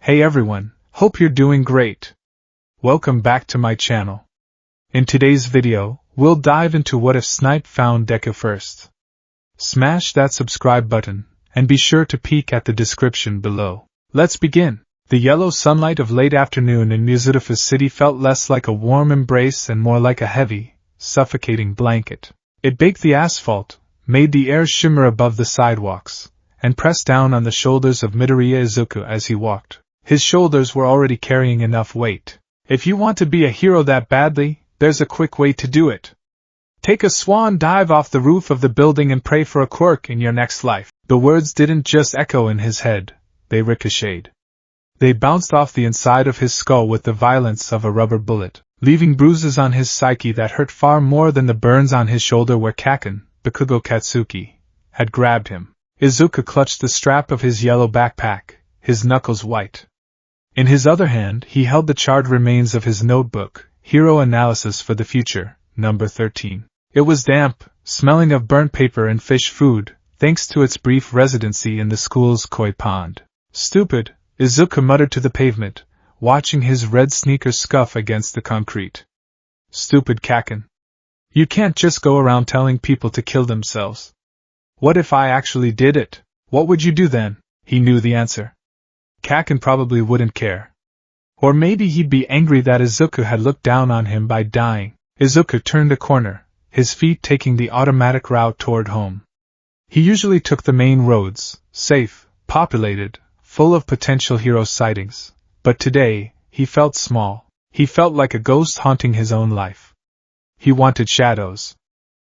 Hey everyone, hope you're doing great. Welcome back to my channel. In today's video, we'll dive into what if Snipe found Deku first. Smash that subscribe button, and be sure to peek at the description below. Let's begin. The yellow sunlight of late afternoon in Muzutafu's city felt less like a warm embrace and more like a heavy, suffocating blanket. It baked the asphalt, made the air shimmer above the sidewalks, and pressed down on the shoulders of Midoriya Izuku as he walked. His shoulders were already carrying enough weight. If you want to be a hero that badly, there's a quick way to do it. Take a swan dive off the roof of the building and pray for a quirk in your next life. The words didn't just echo in his head, they ricocheted. They bounced off the inside of his skull with the violence of a rubber bullet, leaving bruises on his psyche that hurt far more than the burns on his shoulder where Kaken, Bakugo Katsuki, had grabbed him. Izuku clutched the strap of his yellow backpack, his knuckles white. In his other hand, he held the charred remains of his notebook, Hero Analysis for the Future, number 13. It was damp, smelling of burnt paper and fish food, thanks to its brief residency in the school's koi pond. Stupid, Izuku muttered to the pavement, watching his red sneakers scuff against the concrete. Stupid Kaken. You can't just go around telling people to kill themselves. What if I actually did it? What would you do then? He knew the answer. Kaken probably wouldn't care. Or maybe he'd be angry that Izuku had looked down on him by dying. Izuku turned a corner, his feet taking the automatic route toward home. He usually took the main roads, safe, populated, full of potential hero sightings, but today, he felt small. He felt like a ghost haunting his own life. He wanted shadows.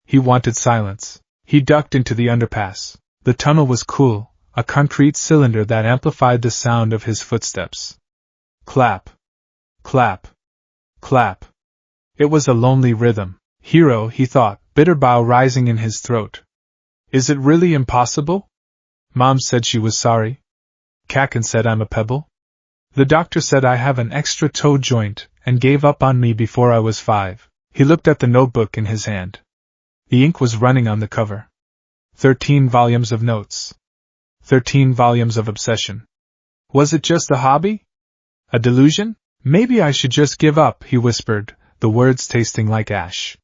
He wanted silence. He ducked into the underpass. The tunnel was cool, a concrete cylinder that amplified the sound of his footsteps. Clap. Clap. Clap. It was a lonely rhythm. Hero, he thought, bitter bow rising in his throat. Is it really impossible? Mom said she was sorry. Kaken said I'm a pebble. The doctor said I have an extra toe joint and gave up on me before I was 5. He looked at the notebook in his hand. The ink was running on the cover. 13 volumes of notes. 13 volumes of obsession. Was it just a hobby? A delusion? Maybe I should just give up, he whispered, the words tasting like ash.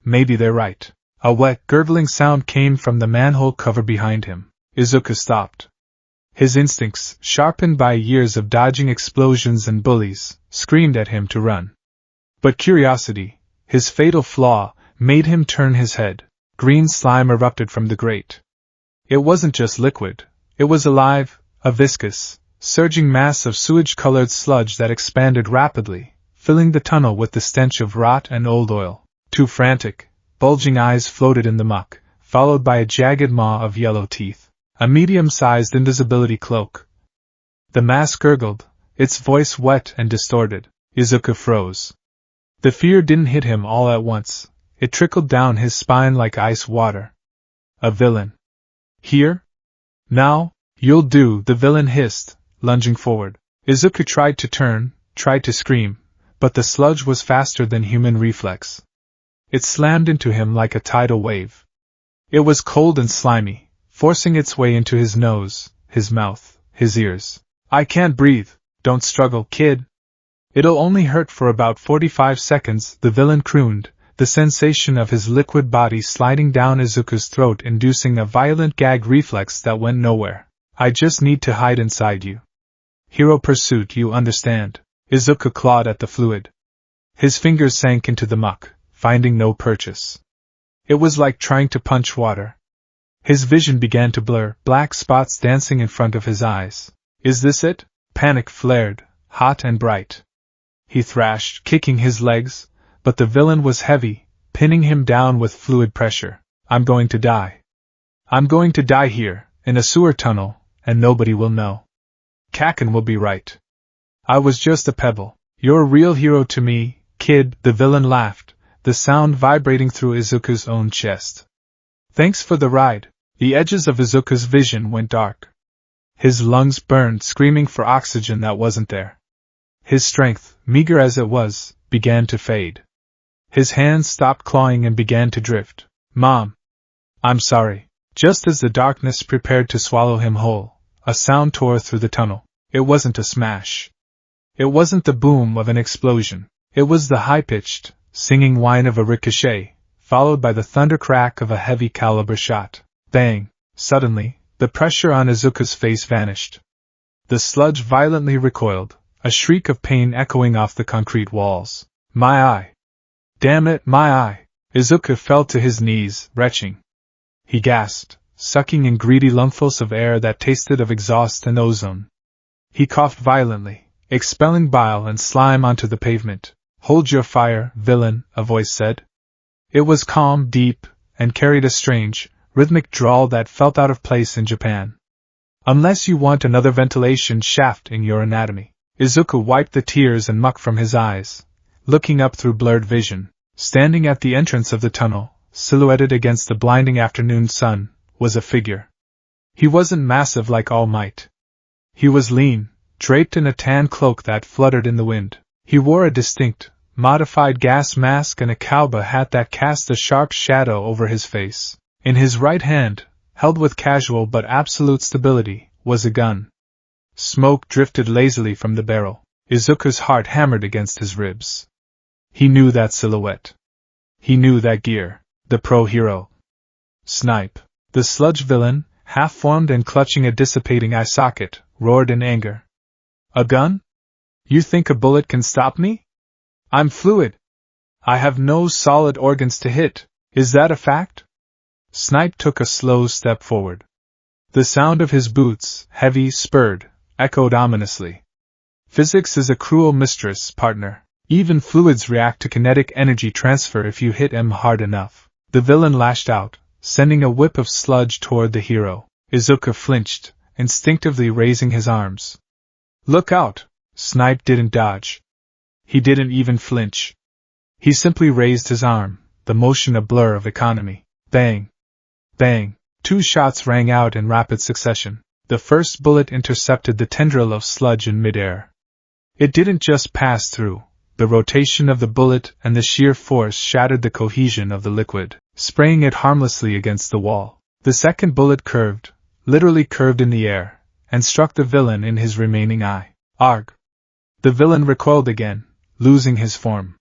Maybe they're right. A wet, gurgling sound came from the manhole cover behind him. Izuku stopped. His instincts, sharpened by years of dodging explosions and bullies, screamed at him to run. But curiosity, his fatal flaw, made him turn his head. Green slime erupted from the grate. It wasn't just liquid. It was alive, a viscous, surging mass of sewage-colored sludge that expanded rapidly, filling the tunnel with the stench of rot and old oil. 2 frantic, bulging eyes floated in the muck, followed by a jagged maw of yellow teeth. A medium-sized invisibility cloak. The mass gurgled, its voice wet and distorted. Izuku froze. The fear didn't hit him all at once. It trickled down his spine like ice water. A villain. Here? Now? You'll do, the villain hissed, lunging forward. Izuku tried to turn, tried to scream, but the sludge was faster than human reflex. It slammed into him like a tidal wave. It was cold and slimy, forcing its way into his nose, his mouth, his ears. I can't breathe. Don't struggle, kid. It'll only hurt for about 45 seconds, the villain crooned, the sensation of his liquid body sliding down Izuku's throat inducing a violent gag reflex that went nowhere. I just need to hide inside you. Hero pursuit, you understand. Izuku clawed at the fluid. His fingers sank into the muck, finding no purchase. It was like trying to punch water. His vision began to blur, black spots dancing in front of his eyes. Is this it? Panic flared, hot and bright. He thrashed, kicking his legs, but the villain was heavy, pinning him down with fluid pressure. I'm going to die. I'm going to die here, in a sewer tunnel, and nobody will know. Kaken will be right. I was just a pebble. You're a real hero to me, kid, the villain laughed, the sound vibrating through Izuku's own chest. Thanks for the ride. The edges of Izuku's vision went dark. His lungs burned, screaming for oxygen that wasn't there. His strength, meager as it was, began to fade. His hands stopped clawing and began to drift. Mom! I'm sorry. Just as the darkness prepared to swallow him whole, a sound tore through the tunnel. It wasn't a smash. It wasn't the boom of an explosion. It was the high-pitched, singing whine of a ricochet, followed by the thunder crack of a heavy caliber shot. Bang! Suddenly, the pressure on Izuku's face vanished. The sludge violently recoiled, a shriek of pain echoing off the concrete walls. My eye! Damn it, my eye! Izuku fell to his knees, retching. He gasped, sucking in greedy lungfuls of air that tasted of exhaust and ozone. He coughed violently, expelling bile and slime onto the pavement. Hold your fire, villain, a voice said. It was calm, deep, and carried a strange, rhythmic drawl that felt out of place in Japan. Unless you want another ventilation shaft in your anatomy. Izuku wiped the tears and muck from his eyes, looking up through blurred vision. Standing at the entrance of the tunnel, silhouetted against the blinding afternoon sun, was a figure. He wasn't massive like All Might. He was lean, draped in a tan cloak that fluttered in the wind. He wore a distinct, modified gas mask and a cowboy hat that cast a sharp shadow over his face. In his right hand, held with casual but absolute stability, was a gun. Smoke drifted lazily from the barrel. Izuku's heart hammered against his ribs. He knew that silhouette. He knew that gear. The pro-hero. Snipe, the sludge villain, half-formed and clutching a dissipating eye socket, roared in anger. A gun? You think a bullet can stop me? I'm fluid. I have no solid organs to hit. Is that a fact? Snipe took a slow step forward. The sound of his boots, heavy, spurred, echoed ominously. Physics is a cruel mistress, partner. Even fluids react to kinetic energy transfer if you hit them hard enough. The villain lashed out, sending a whip of sludge toward the hero. Izuku flinched, instinctively raising his arms. Look out! Snipe didn't dodge. He didn't even flinch. He simply raised his arm, the motion a blur of economy. Bang! Bang! 2 shots rang out in rapid succession. The first bullet intercepted the tendril of sludge in midair. It didn't just pass through. The rotation of the bullet and the sheer force shattered the cohesion of the liquid, spraying it harmlessly against the wall. The second bullet curved, literally curved in the air, and struck the villain in his remaining eye. Arg! The villain recoiled again, losing his form.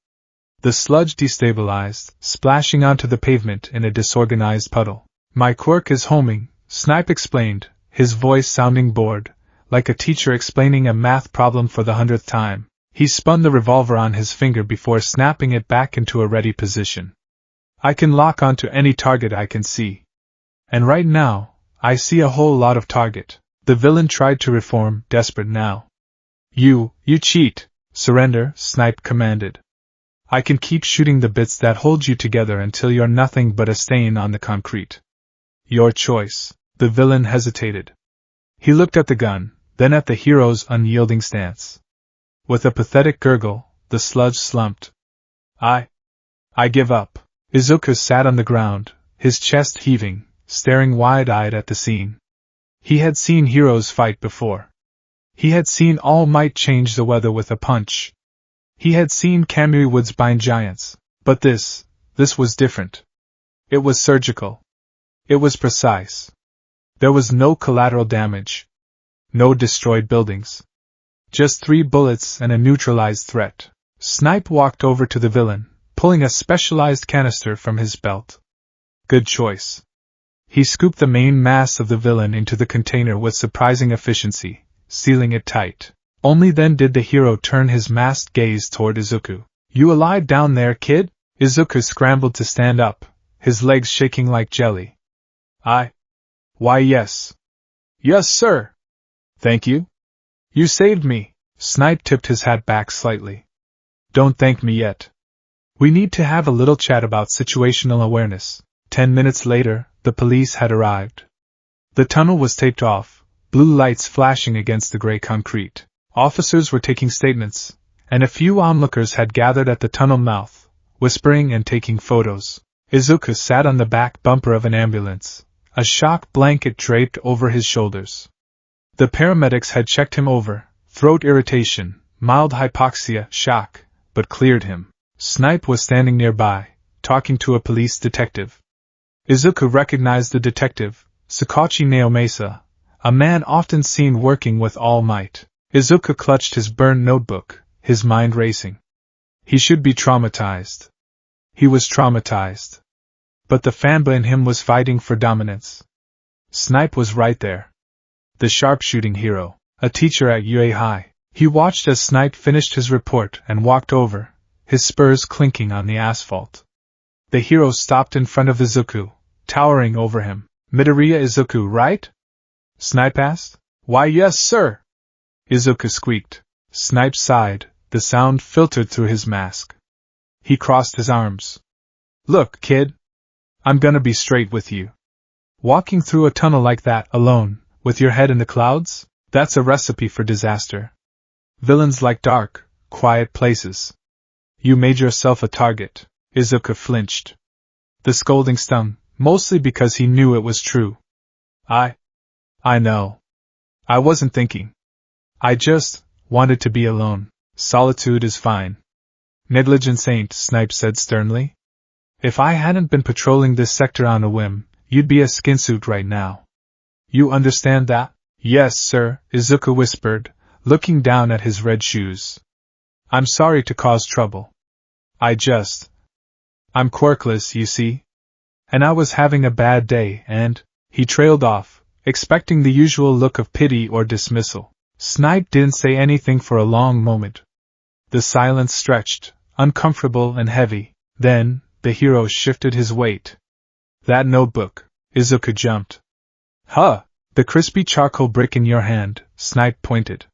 The sludge destabilized, splashing onto the pavement in a disorganized puddle. My quirk is homing, Snipe explained, his voice sounding bored, like a teacher explaining a math problem for the 100th time. He spun the revolver on his finger before snapping it back into a ready position. I can lock onto any target I can see. And right now, I see a whole lot of target. The villain tried to reform, desperate now. You cheat! Surrender, Snipe commanded. I can keep shooting the bits that hold you together until you're nothing but a stain on the concrete. Your choice. The villain hesitated. He looked at the gun, then at the hero's unyielding stance. With a pathetic gurgle, the sludge slumped. I give up. Izuku sat on the ground, his chest heaving, staring wide-eyed at the scene. He had seen heroes fight before. He had seen All Might change the weather with a punch. He had seen Kamui Woods bind giants. But this was different. It was surgical. It was precise. There was no collateral damage. No destroyed buildings. Just 3 bullets and a neutralized threat. Snipe walked over to the villain, pulling a specialized canister from his belt. Good choice. He scooped the main mass of the villain into the container with surprising efficiency, sealing it tight. Only then did the hero turn his masked gaze toward Izuku. You alive down there, kid? Izuku scrambled to stand up, his legs shaking like jelly. Why yes. Yes, sir. Thank you. You saved me. Snipe tipped his hat back slightly. Don't thank me yet. We need to have a little chat about situational awareness. 10 minutes later, the police had arrived. The tunnel was taped off, blue lights flashing against the gray concrete. Officers were taking statements, and a few onlookers had gathered at the tunnel mouth, whispering and taking photos. Izuku sat on the back bumper of an ambulance, a shock blanket draped over his shoulders. The paramedics had checked him over, throat irritation, mild hypoxia, shock, but cleared him. Snipe was standing nearby, talking to a police detective. Izuku recognized the detective, Sakachi Naomasa, a man often seen working with All Might. Izuku clutched his burned notebook, his mind racing. He should be traumatized. He was traumatized. But the fanboy in him was fighting for dominance. Snipe was right there. The sharpshooting hero, a teacher at UA High. He watched as Snipe finished his report and walked over, his spurs clinking on the asphalt. The hero stopped in front of Izuku, towering over him. Midoriya Izuku, right? Snipe asked. Why, yes, sir. Izuku squeaked. Snipe sighed, the sound filtered through his mask. He crossed his arms. Look, kid. I'm gonna be straight with you. Walking through a tunnel like that, alone, with your head in the clouds, that's a recipe for disaster. Villains like dark, quiet places. You made yourself a target. Izuku flinched. The scolding stung, mostly because he knew it was true. I know. I wasn't thinking. I just wanted to be alone. Solitude is fine. Negligence ain't, Snipe said sternly. If I hadn't been patrolling this sector on a whim, you'd be a skinsuit right now. You understand that? Yes, sir, Izuku whispered, looking down at his red shoes. I'm sorry to cause trouble. I'm quirkless, you see. And I was having a bad day and, he trailed off, expecting the usual look of pity or dismissal. Snipe didn't say anything for a long moment. The silence stretched, uncomfortable and heavy. Then, the hero shifted his weight. That notebook. Izuku jumped. Huh! The crispy charcoal brick in your hand, Snipe pointed.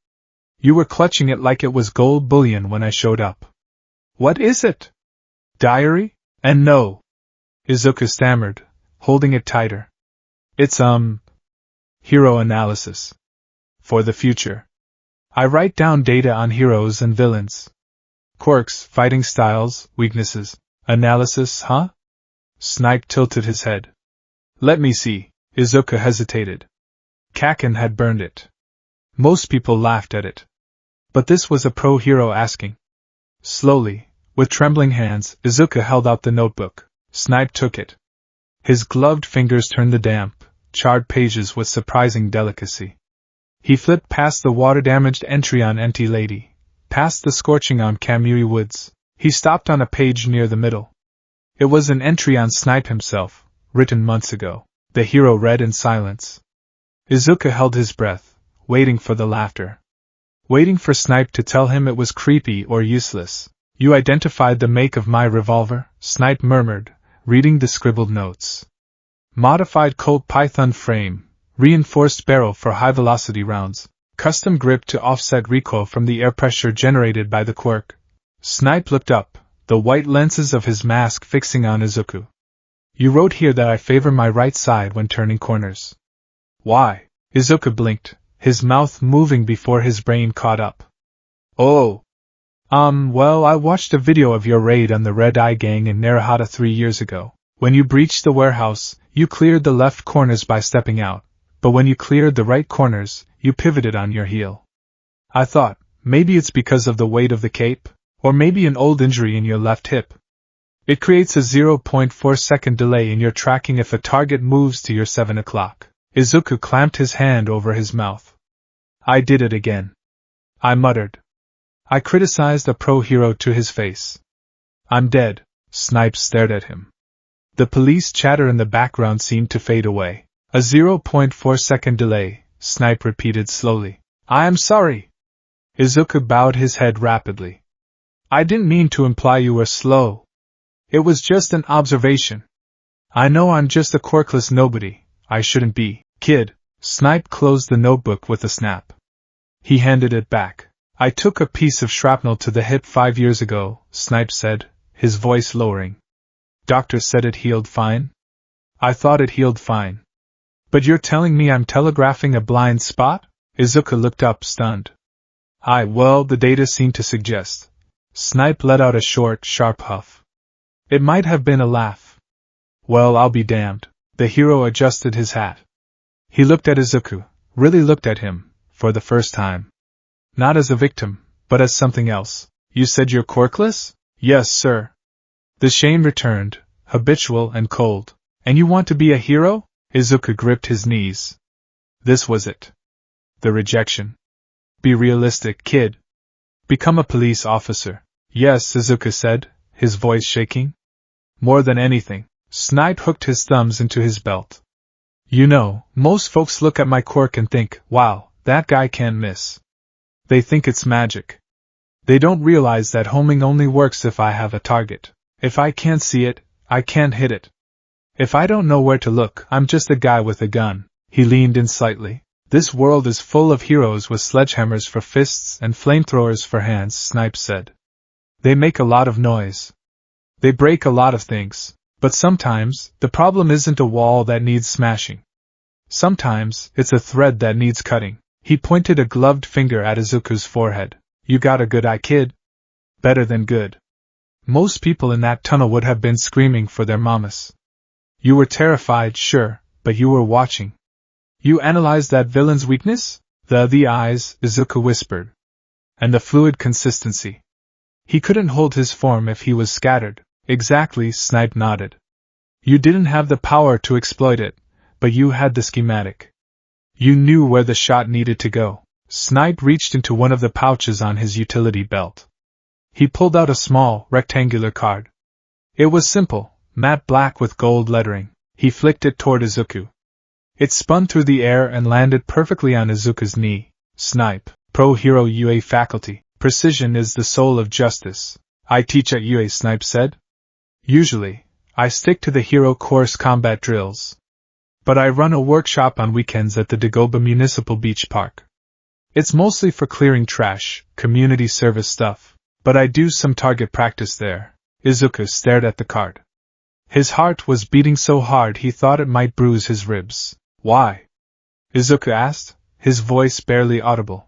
You were clutching it like it was gold bullion when I showed up. What is it? Diary? And no. Izuku stammered, holding it tighter. It's, hero analysis. For the future. I write down data on heroes and villains. Quirks, fighting styles, weaknesses. Analysis, huh? Snipe tilted his head. Let me see. Izuku hesitated. Kaken had burned it. Most people laughed at it. But this was a pro-hero asking. Slowly, with trembling hands, Izuku held out the notebook. Snipe took it. His gloved fingers turned the damp, charred pages with surprising delicacy. He flipped past the water-damaged entry on Empty Lady, past the scorching on Kamui Woods. He stopped on a page near the middle. It was an entry on Snipe himself, written months ago. The hero read in silence. Izuku held his breath, waiting for the laughter. Waiting for Snipe to tell him it was creepy or useless. You identified the make of my revolver? Snipe murmured, reading the scribbled notes. Modified Colt Python frame, reinforced barrel for high-velocity rounds, custom grip to offset recoil from the air pressure generated by the quirk. Snipe looked up, the white lenses of his mask fixing on Izuku. You wrote here that I favor my right side when turning corners. Why? Izuku blinked, his mouth moving before his brain caught up. Oh. Well, I watched a video of your raid on the Red Eye Gang in Narahata 3 years ago. When you breached the warehouse, you cleared the left corners by stepping out, but when you cleared the right corners, you pivoted on your heel. I thought, maybe it's because of the weight of the cape, or maybe an old injury in your left hip. It creates a 0.4 second delay in your tracking if a target moves to your 7 o'clock. Izuku clamped his hand over his mouth. I did it again. I muttered. I criticized a pro-hero to his face. I'm dead. Snipe stared at him. The police chatter in the background seemed to fade away. A 0.4 second delay, Snipe repeated slowly. I am sorry. Izuku bowed his head rapidly. I didn't mean to imply you were slow. It was just an observation. I know I'm just a quirkless nobody. I shouldn't be. Kid. Snipe closed the notebook with a snap. He handed it back. I took a piece of shrapnel to the hip 5 years ago, Snipe said, his voice lowering. Doctor said it healed fine? I thought it healed fine. But you're telling me I'm telegraphing a blind spot? Izuku looked up, stunned. Well, the data seemed to suggest. Snipe let out a short, sharp huff. It might have been a laugh. Well, I'll be damned. The hero adjusted his hat. He looked at Izuku, really looked at him, for the first time. Not as a victim, but as something else. You said you're quirkless? Yes, sir. The shame returned, habitual and cold. And you want to be a hero? Izuku gripped his knees. This was it. The rejection. Be realistic, kid. Become a police officer. Yes, Izuku said, his voice shaking. More than anything. Snipe hooked his thumbs into his belt. You know, most folks look at my quirk and think, wow, that guy can't miss. They think it's magic. They don't realize that homing only works if I have a target. If I can't see it, I can't hit it. If I don't know where to look, I'm just a guy with a gun. He leaned in slightly. This world is full of heroes with sledgehammers for fists and flamethrowers for hands, Snipe said. They make a lot of noise. They break a lot of things. But sometimes, the problem isn't a wall that needs smashing. Sometimes, it's a thread that needs cutting. He pointed a gloved finger at Izuku's forehead. You got a good eye, kid. Better than good. Most people in that tunnel would have been screaming for their mamas. You were terrified, sure, but you were watching. You analyzed that villain's weakness? The eyes, Izuku whispered. And the fluid consistency. He couldn't hold his form if he was scattered. Exactly, Snipe nodded. You didn't have the power to exploit it, but you had the schematic. You knew where the shot needed to go. Snipe reached into one of the pouches on his utility belt. He pulled out a small, rectangular card. It was simple, matte black with gold lettering. He flicked it toward Izuku. It spun through the air and landed perfectly on Izuku's knee. Snipe, Pro Hero UA faculty. Precision is the soul of justice. I teach at UA, Snipe said. Usually, I stick to the hero course combat drills. But I run a workshop on weekends at the Dagoba Municipal Beach Park. It's mostly for clearing trash, community service stuff, but I do some target practice there. Izuku stared at the card. His heart was beating so hard he thought it might bruise his ribs. Why? Izuku asked, his voice barely audible.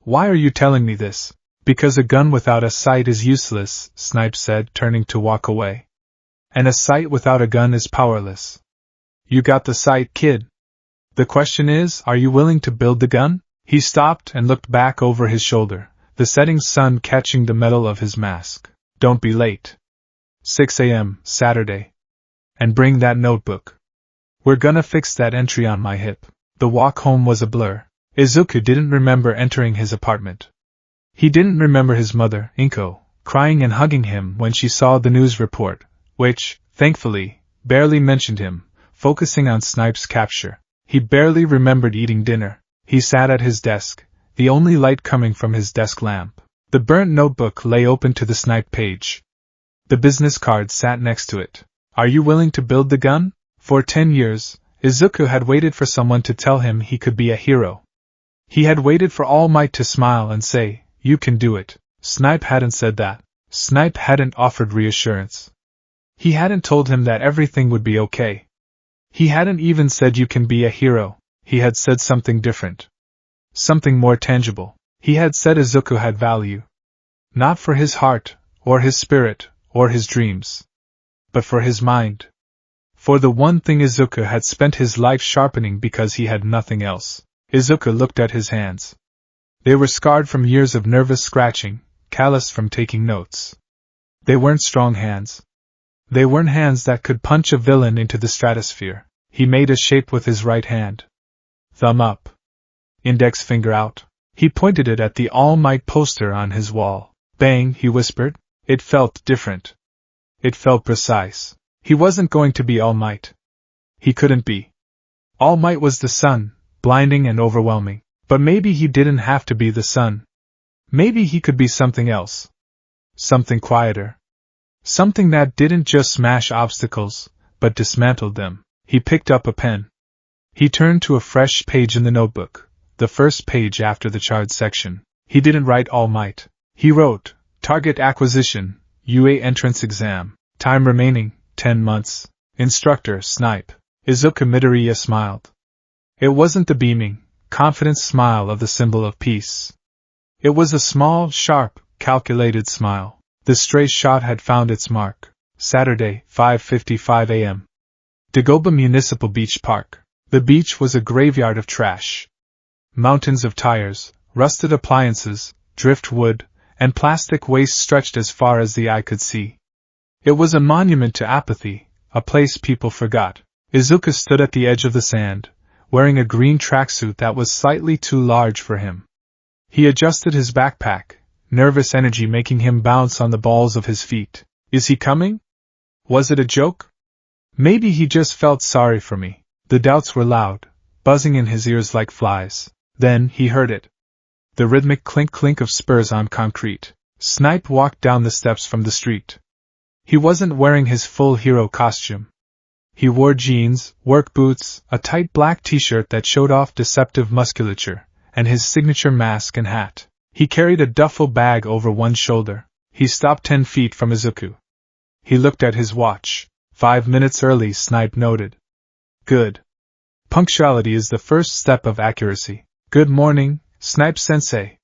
Why are you telling me this? Because a gun without a sight is useless, Snipe said, turning to walk away. And a sight without a gun is powerless. You got the sight, kid. The question is, are you willing to build the gun? He stopped and looked back over his shoulder, the setting sun catching the metal of his mask. Don't be late. 6 a.m., Saturday. And bring that notebook. We're gonna fix that entry on my hip. The walk home was a blur. Izuku didn't remember entering his apartment. He didn't remember his mother, Inko, crying and hugging him when she saw the news report, which, thankfully, barely mentioned him, focusing on Snipe's capture. He barely remembered eating dinner. He sat at his desk, the only light coming from his desk lamp. The burnt notebook lay open to the Snipe page. The business card sat next to it. Are you willing to build the gun? For 10 years, Izuku had waited for someone to tell him he could be a hero. He had waited for All Might to smile and say, you can do it. Snipe hadn't said that. Snipe hadn't offered reassurance. He hadn't told him that everything would be okay. He hadn't even said you can be a hero. He had said something different. Something more tangible. He had said Izuku had value. Not for his heart, or his spirit, or his dreams. But for his mind. For the one thing Izuku had spent his life sharpening because he had nothing else. Izuku looked at his hands. They were scarred from years of nervous scratching, calloused from taking notes. They weren't strong hands. They weren't hands that could punch a villain into the stratosphere. He made a shape with his right hand. Thumb up. Index finger out. He pointed it at the All Might poster on his wall. Bang, he whispered. It felt different. It felt precise. He wasn't going to be All Might. He couldn't be. All Might was the sun, blinding and overwhelming. But maybe he didn't have to be the sun. Maybe he could be something else. Something quieter. Something that didn't just smash obstacles, but dismantled them. He picked up a pen. He turned to a fresh page in the notebook, the first page after the charred section. He didn't write All Might. He wrote, Target Acquisition, UA Entrance Exam. Time remaining, 10 months. Instructor, Snipe. Izuku Midoriya smiled. It wasn't the beaming, confident smile of the symbol of peace. It was a small, sharp, calculated smile. The stray shot had found its mark. Saturday, 5:55 a.m. Dagoba Municipal Beach Park. The beach was a graveyard of trash. Mountains of tires, rusted appliances, driftwood, and plastic waste stretched as far as the eye could see. It was a monument to apathy, a place people forgot. Izuku stood at the edge of the sand, wearing a green tracksuit that was slightly too large for him. He adjusted his backpack, nervous energy making him bounce on the balls of his feet. Is he coming? Was it a joke? Maybe he just felt sorry for me. The doubts were loud, buzzing in his ears like flies. Then he heard it. The rhythmic clink-clink of spurs on concrete. Snipe walked down the steps from the street. He wasn't wearing his full hero costume. He wore jeans, work boots, a tight black t-shirt that showed off deceptive musculature, and his signature mask and hat. He carried a duffel bag over one shoulder. He stopped 10 feet from Izuku. He looked at his watch. 5 minutes early, Snipe noted. Good. Punctuality is the first step of accuracy. Good morning, Snipe-sensei.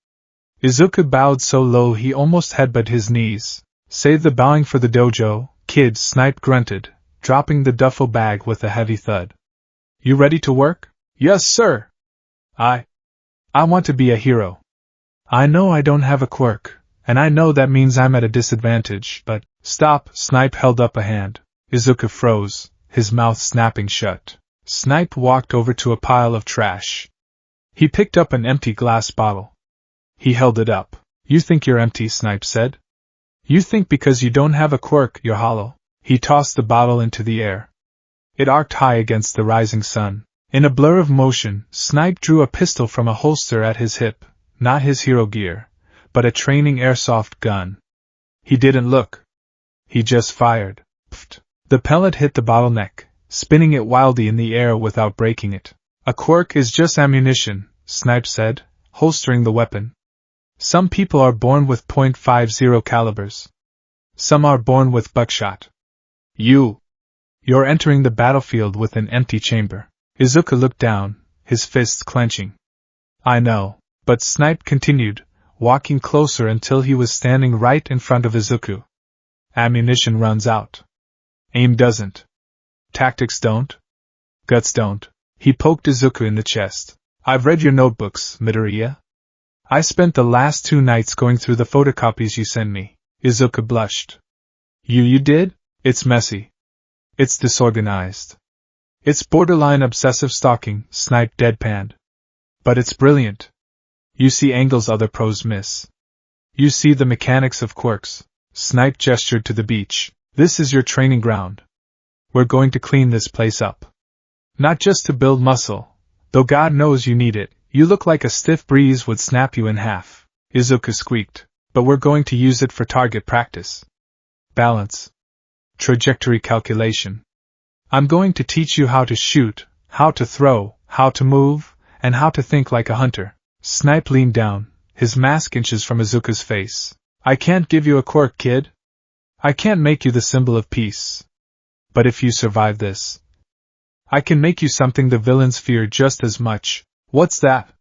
Izuku bowed so low he almost headbutted his knees. Save the bowing for the dojo, kid, Snipe grunted, dropping the duffel bag with a heavy thud. You ready to work? Yes, sir. I want to be a hero. I know I don't have a quirk, and I know that means I'm at a disadvantage, but... Stop, Snipe held up a hand. Izuku froze, his mouth snapping shut. Snipe walked over to a pile of trash. He picked up an empty glass bottle. He held it up. You think you're empty, Snipe said. You think because you don't have a quirk, you're hollow. He tossed the bottle into the air. It arced high against the rising sun. In a blur of motion, Snipe drew a pistol from a holster at his hip, not his hero gear, but a training airsoft gun. He didn't look. He just fired. Pfft. The pellet hit the bottleneck, spinning it wildly in the air without breaking it. A quirk is just ammunition, Snipe said, holstering the weapon. Some people are born with .50 calibers. Some are born with buckshot. You're entering the battlefield with an empty chamber. Izuku looked down, his fists clenching. I know, but Snipe continued, walking closer until he was standing right in front of Izuku. Ammunition runs out. Aim doesn't. Tactics don't. Guts don't. He poked Izuku in the chest. I've read your notebooks, Midoriya. I spent the last 2 nights going through the photocopies you sent me. Izuku blushed. You did? It's messy. It's disorganized. It's borderline obsessive stalking, Snipe deadpanned. But it's brilliant. You see angles other pros miss. You see the mechanics of quirks. Snipe gestured to the beach. This is your training ground. We're going to clean this place up. Not just to build muscle, though God knows you need it. You look like a stiff breeze would snap you in half. Izuku squeaked. But we're going to use it for target practice. Balance. Trajectory calculation. I'm going to teach you how to shoot, how to throw, how to move, and how to think like a hunter. Snipe leaned down, his mask inches from Izuku's face. I can't give you a quirk, kid. I can't make you the symbol of peace. But if you survive this, I can make you something the villains fear just as much. What's that?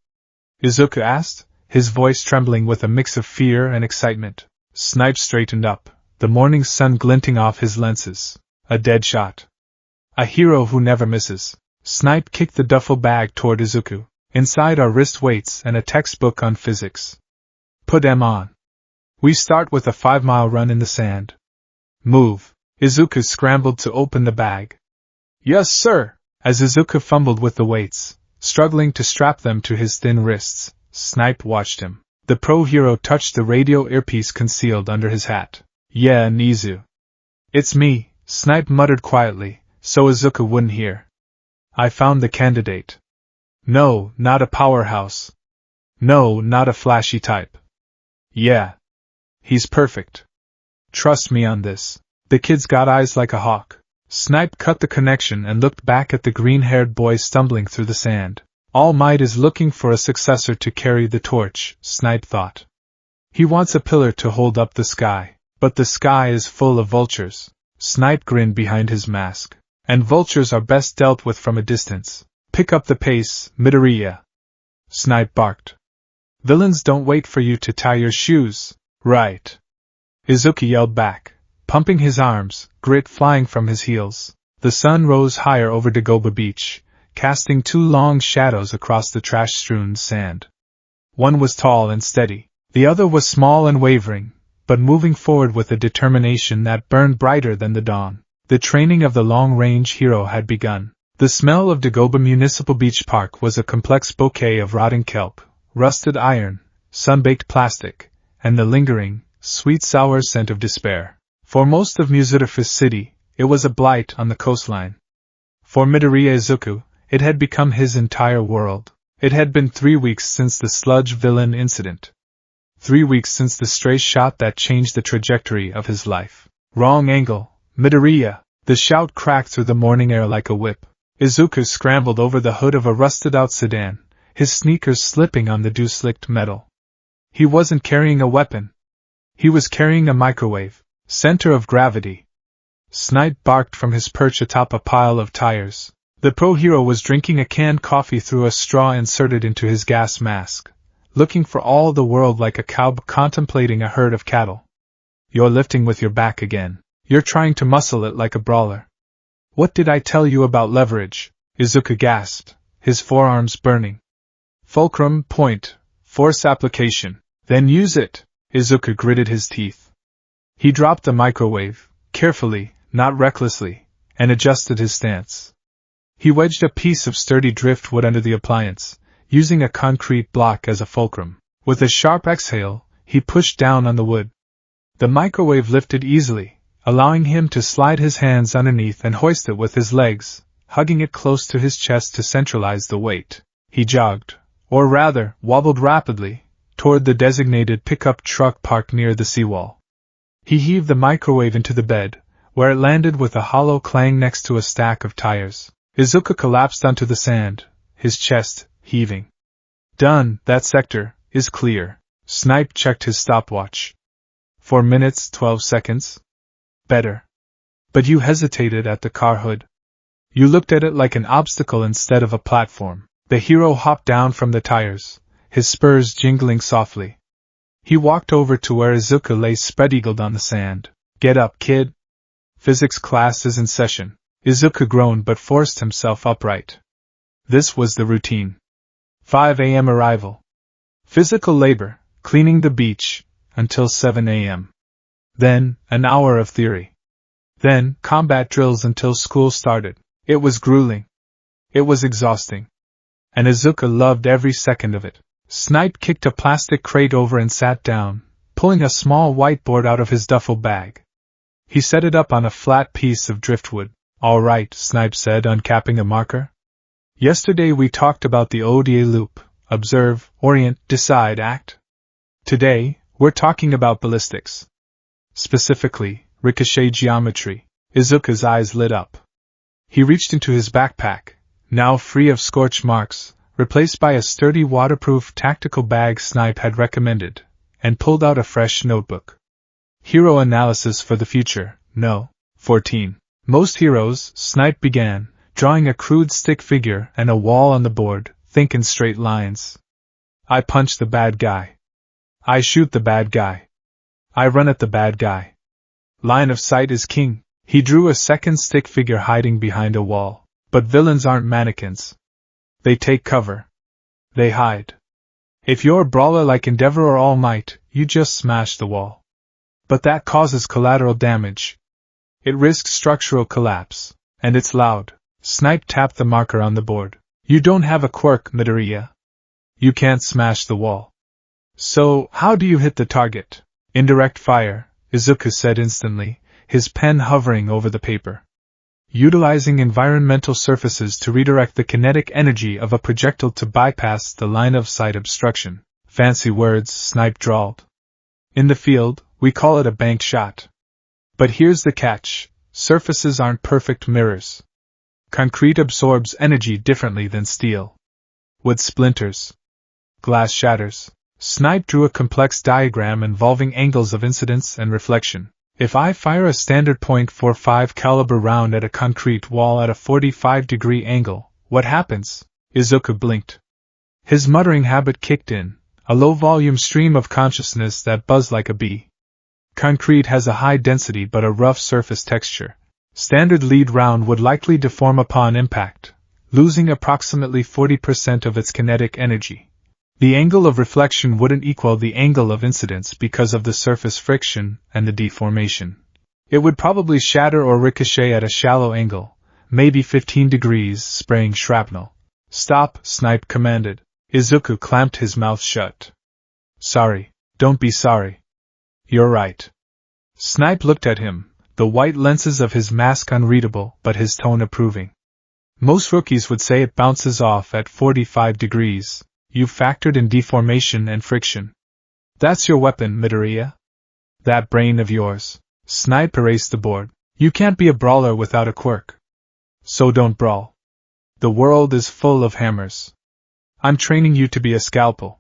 Izuku asked, his voice trembling with a mix of fear and excitement. Snipe straightened up, the morning sun glinting off his lenses. A dead shot. A hero who never misses. Snipe kicked the duffel bag toward Izuku. Inside are wrist weights and a textbook on physics. Put them on. We start with a 5-mile run in the sand. Move. Izuku scrambled to open the bag. Yes, sir. As Izuku fumbled with the weights, struggling to strap them to his thin wrists, Snipe watched him. The pro hero touched the radio earpiece concealed under his hat. Yeah, Nizu. It's me, Snipe muttered quietly, so Izuku wouldn't hear. I found the candidate. No, not a powerhouse. No, not a flashy type. Yeah. He's perfect. Trust me on this. The kid's got eyes like a hawk. Snipe cut the connection and looked back at the green-haired boy stumbling through the sand. All Might is looking for a successor to carry the torch, Snipe thought. He wants a pillar to hold up the sky, but the sky is full of vultures. Snipe grinned behind his mask. And vultures are best dealt with from a distance. Pick up the pace, Midoriya. Snipe barked. Villains don't wait for you to tie your shoes. Right. Izuku yelled back, pumping his arms, grit flying from his heels. The sun rose higher over Dagoba Beach, casting 2 long shadows across the trash-strewn sand. One was tall and steady, the other was small and wavering, but moving forward with a determination that burned brighter than the dawn. The training of the long-range hero had begun. The smell of Dagoba Municipal Beach Park was a complex bouquet of rotting kelp, rusted iron, sun-baked plastic, and the lingering, sweet-sour scent of despair. For most of Muzidafu's city, it was a blight on the coastline. For Midoriya Izuku, it had become his entire world. It had been 3 weeks since the sludge villain incident. 3 weeks since the stray shot that changed the trajectory of his life. Wrong angle, Midoriya! The shout cracked through the morning air like a whip. Izuku scrambled over the hood of a rusted-out sedan, his sneakers slipping on the dew-slicked metal. He wasn't carrying a weapon. He was carrying a microwave. Center of gravity. Snipe barked from his perch atop a pile of tires. The pro-hero was drinking a canned coffee through a straw inserted into his gas mask, looking for all the world like a cow contemplating a herd of cattle. You're lifting with your back again. You're trying to muscle it like a brawler. What did I tell you about leverage? Izuku gasped, his forearms burning. Fulcrum point, force application. Then use it. Izuku gritted his teeth. He dropped the microwave, carefully, not recklessly, and adjusted his stance. He wedged a piece of sturdy driftwood under the appliance, using a concrete block as a fulcrum. With a sharp exhale, he pushed down on the wood. The microwave lifted easily, allowing him to slide his hands underneath and hoist it with his legs, hugging it close to his chest to centralize the weight. He jogged, or rather, wobbled rapidly, toward the designated pickup truck parked near the seawall. He heaved the microwave into the bed, where it landed with a hollow clang next to a stack of tires. Izuku collapsed onto the sand, his chest heaving. Done, that sector is clear. Snipe checked his stopwatch. 4 minutes 12 seconds. Better. But you hesitated at the car hood. You looked at it like an obstacle instead of a platform. The hero hopped down from the tires, his spurs jingling softly. He walked over to where Izuku lay spread-eagled on the sand. Get up, kid. Physics class is in session. Izuku groaned but forced himself upright. This was the routine. 5 a.m. arrival. Physical labor, cleaning the beach, until 7 a.m. Then, an hour of theory. Then, combat drills until school started. It was grueling. It was exhausting. And Izuku loved every second of it. Snipe kicked a plastic crate over and sat down, pulling a small whiteboard out of his duffel bag. He set it up on a flat piece of driftwood. All right, Snipe said, uncapping a marker. Yesterday we talked about the ODA loop, observe, orient, decide, act. Today, we're talking about ballistics. Specifically, ricochet geometry. Izuku's eyes lit up. He reached into his backpack, now free of scorch marks, replaced by a sturdy waterproof tactical bag Snipe had recommended, and pulled out a fresh notebook. Hero analysis for the future, no. 14. Most heroes, Snipe began, drawing a crude stick figure and a wall on the board, think in straight lines. I punch the bad guy. I shoot the bad guy. I run at the bad guy. Line of sight is king. He drew a second stick figure hiding behind a wall. But villains aren't mannequins. They take cover. They hide. If you're a brawler like Endeavor or All Might, you just smash the wall. But that causes collateral damage. It risks structural collapse. And it's loud. Snipe tapped the marker on the board. You don't have a quirk, Midoriya. You can't smash the wall. So, how do you hit the target? Indirect fire, Izuku said instantly, his pen hovering over the paper. Utilizing environmental surfaces to redirect the kinetic energy of a projectile to bypass the line-of-sight obstruction. Fancy words, Snipe drawled. In the field, we call it a bank shot. But here's the catch, surfaces aren't perfect mirrors. Concrete absorbs energy differently than steel. Wood splinters. Glass shatters. Snipe drew a complex diagram involving angles of incidence and reflection. If I fire a standard .45 caliber round at a concrete wall at a 45-degree angle, what happens? Izuku blinked. His muttering habit kicked in, a low-volume stream of consciousness that buzzed like a bee. Concrete has a high density but a rough surface texture. Standard lead round would likely deform upon impact, losing approximately 40% of its kinetic energy. The angle of reflection wouldn't equal the angle of incidence because of the surface friction and the deformation. It would probably shatter or ricochet at a shallow angle, maybe 15 degrees, spraying shrapnel. Stop, Snipe commanded. Izuku clamped his mouth shut. Sorry. Don't be sorry. You're right. Snipe looked at him, the white lenses of his mask unreadable but his tone approving. Most rookies would say it bounces off at 45 degrees. You've factored in deformation and friction. That's your weapon, Midoriya. That brain of yours. Snipe erased the board. You can't be a brawler without a quirk. So don't brawl. The world is full of hammers. I'm training you to be a scalpel.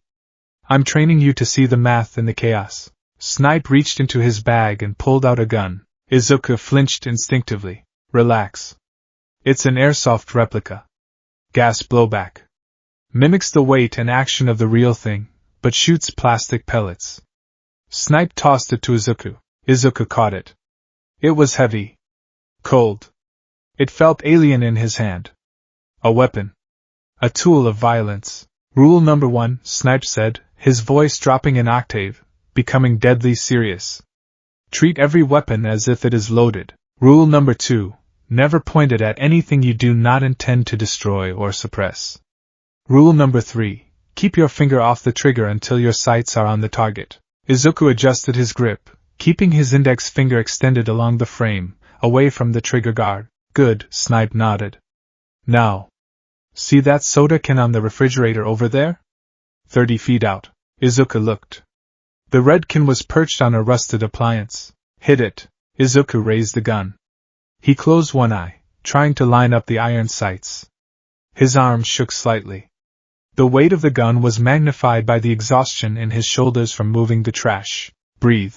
I'm training you to see the math in the chaos. Snipe reached into his bag and pulled out a gun. Izuku flinched instinctively. Relax. It's an airsoft replica. Gas blowback. Mimics the weight and action of the real thing, but shoots plastic pellets. Snipe tossed it to Izuku. Izuku caught it. It was heavy. Cold. It felt alien in his hand. A weapon. A tool of violence. Rule number 1, Snipe said, his voice dropping an octave, becoming deadly serious. Treat every weapon as if it is loaded. Rule number 2, never point it at anything you do not intend to destroy or suppress. Rule number 3, keep your finger off the trigger until your sights are on the target. Izuku adjusted his grip, keeping his index finger extended along the frame, away from the trigger guard. Good, Snipe nodded. Now. See that soda can on the refrigerator over there? 30 feet out. Izuku looked. The red can was perched on a rusted appliance. Hit it. Izuku raised the gun. He closed one eye, trying to line up the iron sights. His arm shook slightly. The weight of the gun was magnified by the exhaustion in his shoulders from moving the trash. Breathe.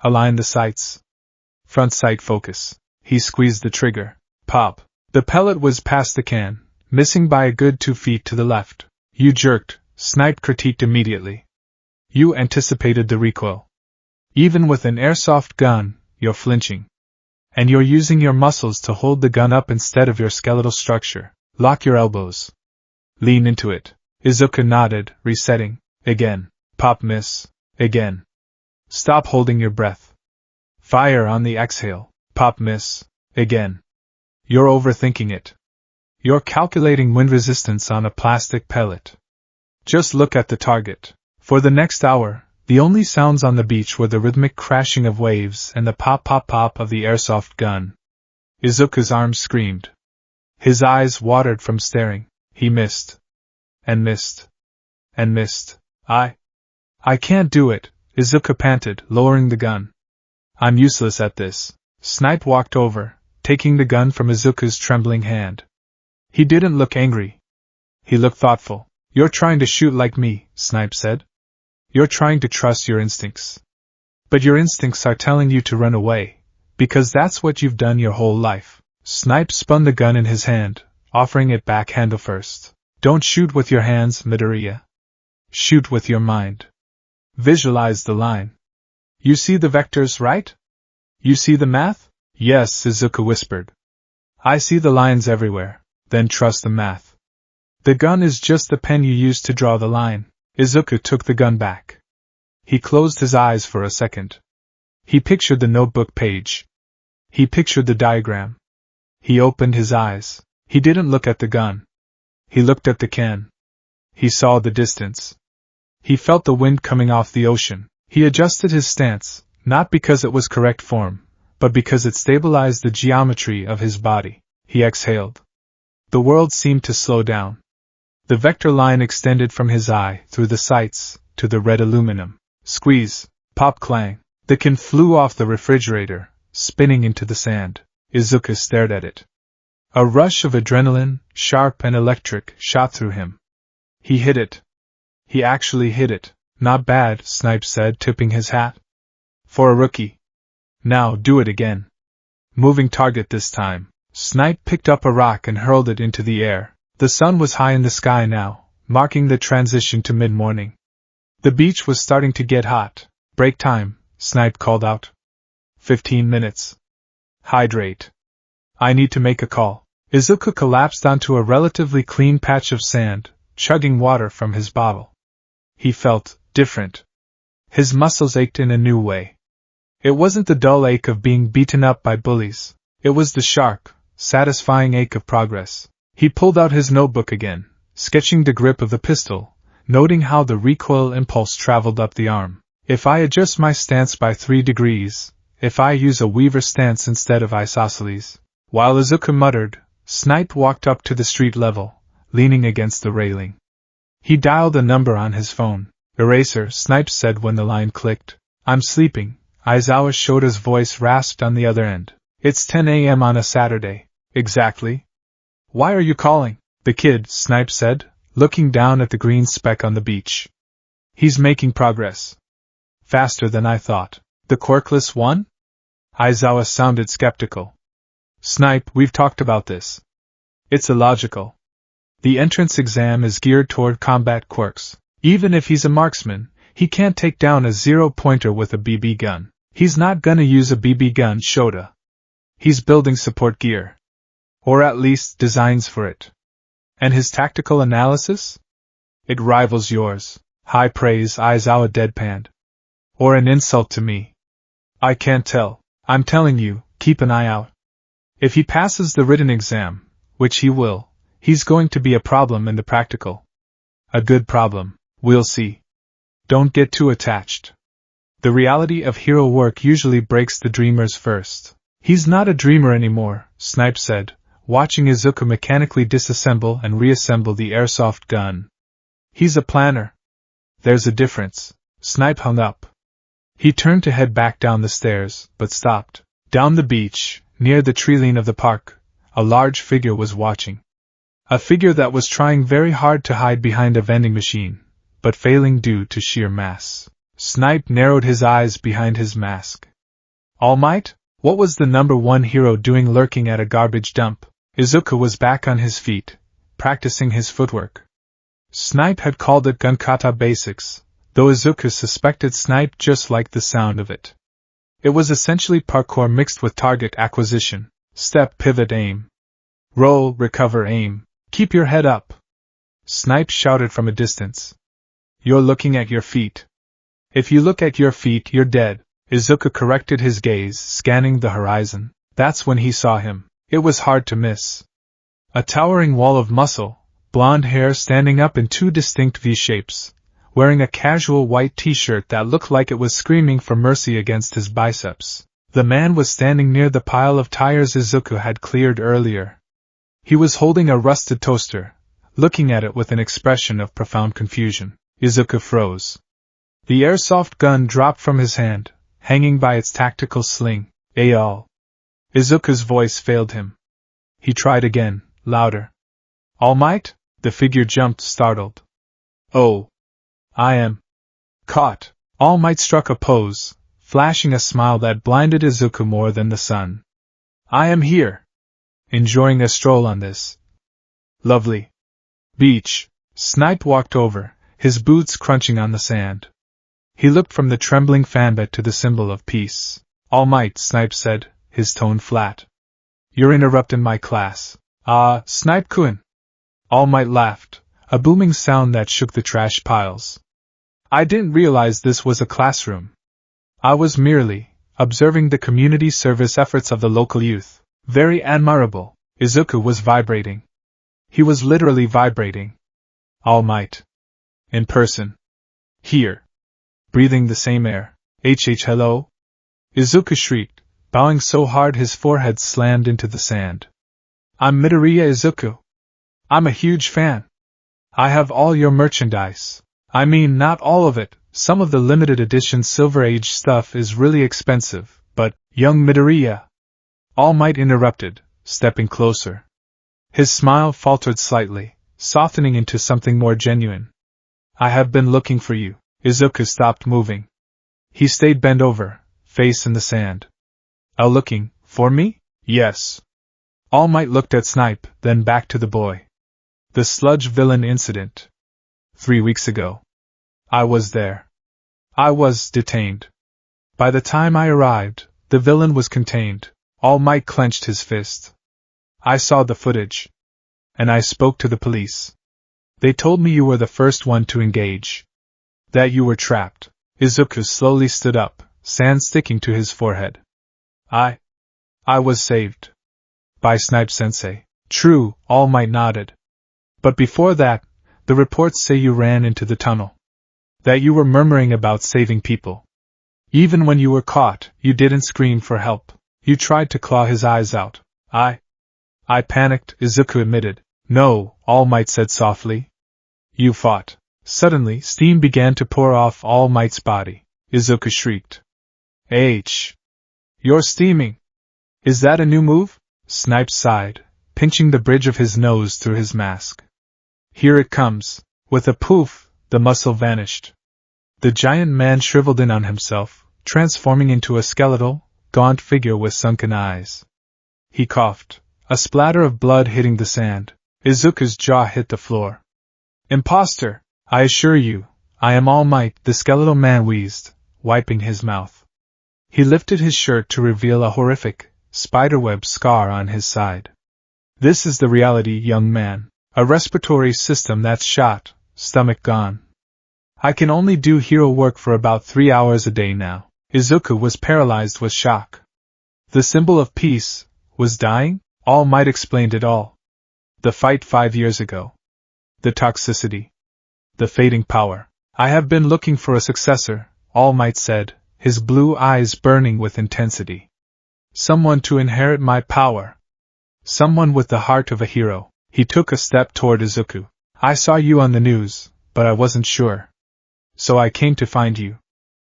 Align the sights. Front sight focus. He squeezed the trigger. Pop. The pellet was past the can, missing by a good 2 feet to the left. You jerked, Snipe critiqued immediately. You anticipated the recoil. Even with an airsoft gun, you're flinching. And you're using your muscles to hold the gun up instead of your skeletal structure. Lock your elbows. Lean into it. Izuku nodded, resetting. Again. Pop miss. Again. Stop holding your breath. Fire on the exhale. Pop miss. Again. You're overthinking it. You're calculating wind resistance on a plastic pellet. Just look at the target. For the next hour, the only sounds on the beach were the rhythmic crashing of waves and the pop-pop-pop of the airsoft gun. Izuku's arms screamed. His eyes watered from staring. He missed. And missed. And missed. I can't do it, Izuku panted, lowering the gun. I'm useless at this. Snipe walked over, taking the gun from Izuku's trembling hand. He didn't look angry. He looked thoughtful. You're trying to shoot like me, Snipe said. You're trying to trust your instincts. But your instincts are telling you to run away, because that's what you've done your whole life. Snipe spun the gun in his hand, offering it back handle first. Don't shoot with your hands, Midoriya. Shoot with your mind. Visualize the line. You see the vectors, right? You see the math? Yes, Izuku whispered. I see the lines everywhere. Then trust the math. The gun is just the pen you use to draw the line. Izuku took the gun back. He closed his eyes for a second. He pictured the notebook page. He pictured the diagram. He opened his eyes. He didn't look at the gun. He looked at the can. He saw the distance. He felt the wind coming off the ocean. He adjusted his stance, not because it was correct form, but because it stabilized the geometry of his body. He exhaled. The world seemed to slow down. The vector line extended from his eye through the sights to the red aluminum. Squeeze, pop clang. The can flew off the refrigerator, spinning into the sand. Izuku stared at it. A rush of adrenaline, sharp and electric, shot through him. He hit it. He actually hit it. Not bad, Snipe said, tipping his hat. For a rookie. Now do it again. Moving target this time. Snipe picked up a rock and hurled it into the air. The sun was high in the sky now, marking the transition to mid-morning. The beach was starting to get hot. Break time, Snipe called out. 15 minutes. Hydrate. I need to make a call. Izuku collapsed onto a relatively clean patch of sand, chugging water from his bottle. He felt different. His muscles ached in a new way. It wasn't the dull ache of being beaten up by bullies. It was the sharp, satisfying ache of progress. He pulled out his notebook again, sketching the grip of the pistol, noting how the recoil impulse traveled up the arm. If I adjust my stance by 3 degrees, if I use a weaver stance instead of isosceles. While Izuku muttered, Snipe walked up to the street level, leaning against the railing. He dialed a number on his phone. Eraser, Snipe said when the line clicked. I'm sleeping, Aizawa Shota's voice rasped on the other end. It's 10 a.m. on a Saturday. Exactly. Why are you calling? The kid, Snipe said, looking down at the green speck on the beach. He's making progress. Faster than I thought. The quirkless one? Aizawa sounded skeptical. Snipe, we've talked about this. It's illogical. The entrance exam is geared toward combat quirks. Even if he's a marksman, he can't take down a zero-pointer with a BB gun. He's not gonna use a BB gun, Shota. He's building support gear. Or at least designs for it. And his tactical analysis? It rivals yours. High praise, Aizawa deadpanned. Or an insult to me. I can't tell. I'm telling you, keep an eye out. If he passes the written exam, which he will, he's going to be a problem in the practical. A good problem, we'll see. Don't get too attached. The reality of hero work usually breaks the dreamers first. He's not a dreamer anymore, Snipe said, watching Izuku mechanically disassemble and reassemble the airsoft gun. He's a planner. There's a difference. Snipe hung up. He turned to head back down the stairs, but stopped. Down the beach, near the treeline of the park, a large figure was watching. A figure that was trying very hard to hide behind a vending machine, but failing due to sheer mass. Snipe narrowed his eyes behind his mask. All Might? What was the number 1 hero doing lurking at a garbage dump? Izuku was back on his feet, practicing his footwork. Snipe had called it Gunkata Basics, though Izuku suspected Snipe just liked the sound of it. It was essentially parkour mixed with target acquisition. Step, pivot, aim. Roll, recover, aim. Keep your head up. Snipe shouted from a distance. You're looking at your feet. If you look at your feet, you're dead. Izuku corrected his gaze, scanning the horizon. That's when he saw him. It was hard to miss. A towering wall of muscle, blonde hair standing up in 2 distinct V-shapes, wearing a casual white t-shirt that looked like it was screaming for mercy against his biceps. The man was standing near the pile of tires Izuku had cleared earlier. He was holding a rusted toaster, looking at it with an expression of profound confusion. Izuku froze. The airsoft gun dropped from his hand, hanging by its tactical sling. Ayal. Izuku's voice failed him. He tried again, louder. All Might? The figure jumped, startled. Oh. I am. Caught. All Might struck a pose, flashing a smile that blinded Izuku more than the sun. I am here. Enjoying a stroll on this lovely beach. Snipe walked over, his boots crunching on the sand. He looked from the trembling fanbet to the symbol of peace. All Might, Snipe said, his tone flat. You're interrupting my class. Snipe-kun. All Might laughed, a booming sound that shook the trash piles. I didn't realize this was a classroom. I was merely observing the community service efforts of the local youth. Very admirable. Izuku was vibrating. He was literally vibrating. All Might. In person. Here. Breathing the same air. Hello? Izuku shrieked, bowing so hard his forehead slammed into the sand. I'm Midoriya Izuku. I'm a huge fan. I have all your merchandise. I mean, not all of it. Some of the limited edition Silver Age stuff is really expensive, but, young Midoriya. All Might interrupted, stepping closer. His smile faltered slightly, softening into something more genuine. I have been looking for you. Izuku stopped moving. He stayed bent over, face in the sand. Looking for me? Yes. All Might looked at Snipe, then back to the boy. The sludge villain incident. 3 weeks ago. I was there. I was detained. By the time I arrived, the villain was contained. All Might clenched his fist. I saw the footage. And I spoke to the police. They told me you were the first one to engage. That you were trapped. Izuku slowly stood up, sand sticking to his forehead. I was saved. By Snipe-sensei. True, All Might nodded. But before that, The reports say you ran into the tunnel. That you were murmuring about saving people. Even when you were caught, you didn't scream for help. You tried to claw his eyes out. I panicked, Izuku admitted. No, All Might said softly. You fought. Suddenly, steam began to pour off All Might's body. Izuku shrieked. You're steaming. Is that a new move? Snipe sighed, pinching the bridge of his nose through his mask. Here it comes. With a poof, the muscle vanished. The giant man shriveled in on himself, transforming into a skeletal, gaunt figure with sunken eyes. He coughed, a splatter of blood hitting the sand. Izuku's jaw hit the floor. Imposter! I assure you, I am All Might, the skeletal man wheezed, wiping his mouth. He lifted his shirt to reveal a horrific, spiderweb scar on his side. This is the reality, young man. A respiratory system that's shot, stomach gone. I can only do hero work for about 3 hours a day now. Izuku was paralyzed with shock. The symbol of peace was dying? All Might explained it all. The fight 5 years ago. The toxicity. The fading power. I have been looking for a successor, All Might said, his blue eyes burning with intensity. Someone to inherit my power. Someone with the heart of a hero. He took a step toward Izuku. I saw you on the news, but I wasn't sure. So I came to find you.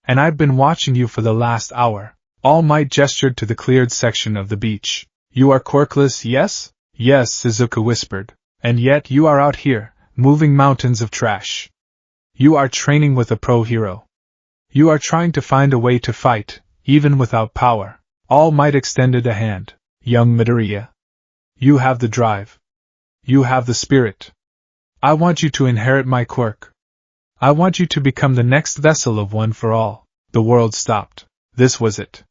And I've been watching you for the last hour. All Might gestured to the cleared section of the beach. You are quirkless, yes? Yes, Izuku whispered. And yet you are out here, moving mountains of trash. You are training with a pro hero. You are trying to find a way to fight, even without power. All Might extended a hand. Young Midoriya. You have the drive. You have the spirit. I want you to inherit my quirk. I want you to become the next vessel of One for All. The world stopped. This was it.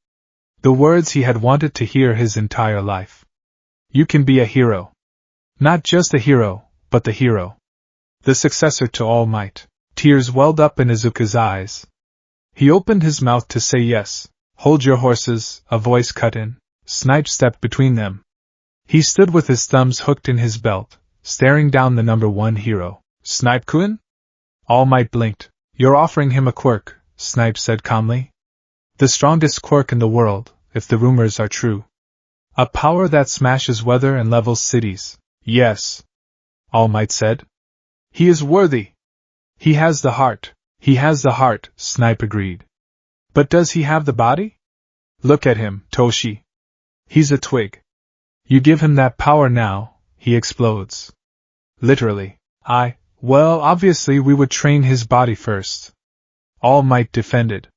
The words he had wanted to hear his entire life. You can be a hero. Not just a hero, but the hero. The successor to All Might. Tears welled up in Izuku's eyes. He opened his mouth to say yes. Hold your horses, a voice cut in. Snipe stepped between them. He stood with his thumbs hooked in his belt, staring down the number 1 hero. Snipe-kun? All Might blinked. You're offering him a quirk, Snipe said calmly. The strongest quirk in the world, if the rumors are true. A power that smashes weather and levels cities. Yes. All Might said. He is worthy. He has the heart. He has the heart, Snipe agreed. But does he have the body? Look at him, Toshi. He's a twig. You give him that power now, he explodes. Literally. Well, obviously we would train his body first. All Might defended.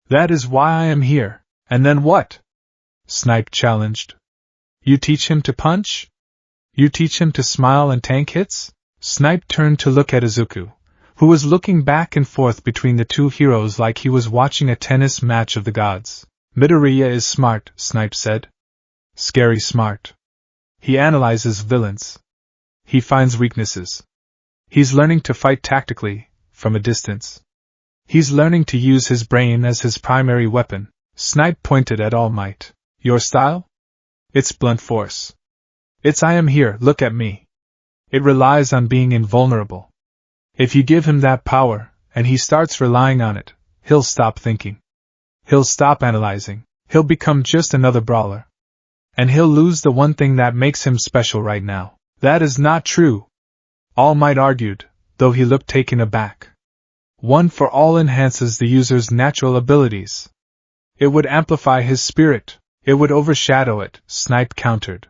That is why I am here. And then what? Snipe challenged. You teach him to punch? You teach him to smile and tank hits? Snipe turned to look at Izuku, who was looking back and forth between the two heroes like he was watching a tennis match of the gods. Midoriya is smart, Snipe said. Scary smart. He analyzes villains. He finds weaknesses. He's learning to fight tactically, from a distance. He's learning to use his brain as his primary weapon. Snipe pointed at All Might. Your style? It's blunt force. It's I am here, look at me. It relies on being invulnerable. If you give him that power, and he starts relying on it, he'll stop thinking. He'll stop analyzing. He'll become just another brawler. And he'll lose the one thing that makes him special right now. That is not true. All Might argued, though he looked taken aback. One for All enhances the user's natural abilities. It would amplify his spirit. It would overshadow it, Snipe countered.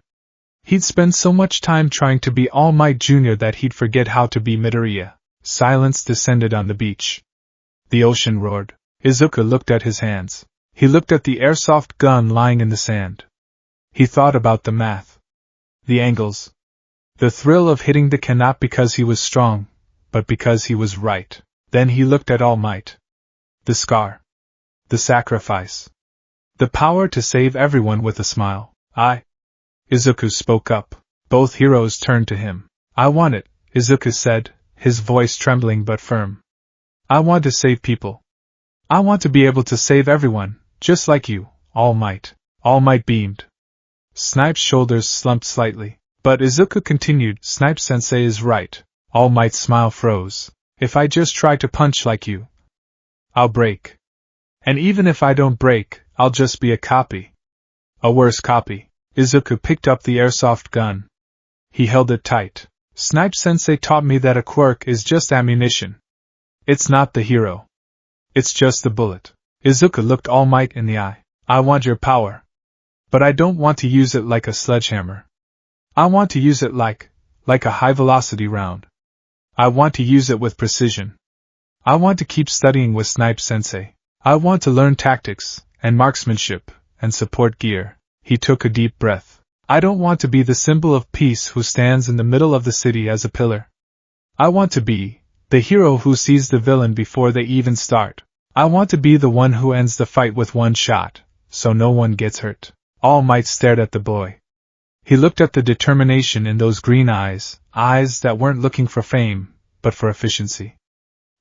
He'd spend so much time trying to be All Might Jr. that he'd forget how to be Midoriya. Silence descended on the beach. The ocean roared. Izuku looked at his hands. He looked at the airsoft gun lying in the sand. He thought about the math. The angles. The thrill of hitting the can not because he was strong, but because he was right. Then he looked at All Might. The scar. The sacrifice. The power to save everyone with a smile. Izuku spoke up. Both heroes turned to him. I want it, Izuku said, his voice trembling but firm. I want to save people. I want to be able to save everyone, just like you, All Might. All Might beamed. Snipe's shoulders slumped slightly. But Izuku continued, Snipe-sensei is right. All Might's smile froze. If I just try to punch like you, I'll break. And even if I don't break, I'll just be a copy. A worse copy. Izuku picked up the airsoft gun. He held it tight. Snipe-sensei taught me that a quirk is just ammunition. It's not the hero. It's just the bullet. Izuku looked All Might in the eye. I want your power. But I don't want to use it like a sledgehammer. I want to use it like a high-velocity round. I want to use it with precision. I want to keep studying with Snipe-sensei. I want to learn tactics, and marksmanship, and support gear. He took a deep breath. I don't want to be the symbol of peace who stands in the middle of the city as a pillar. I want to be the hero who sees the villain before they even start. I want to be the one who ends the fight with one shot, so no one gets hurt. All Might stared at the boy. He looked at the determination in those green eyes, eyes that weren't looking for fame, but for efficiency.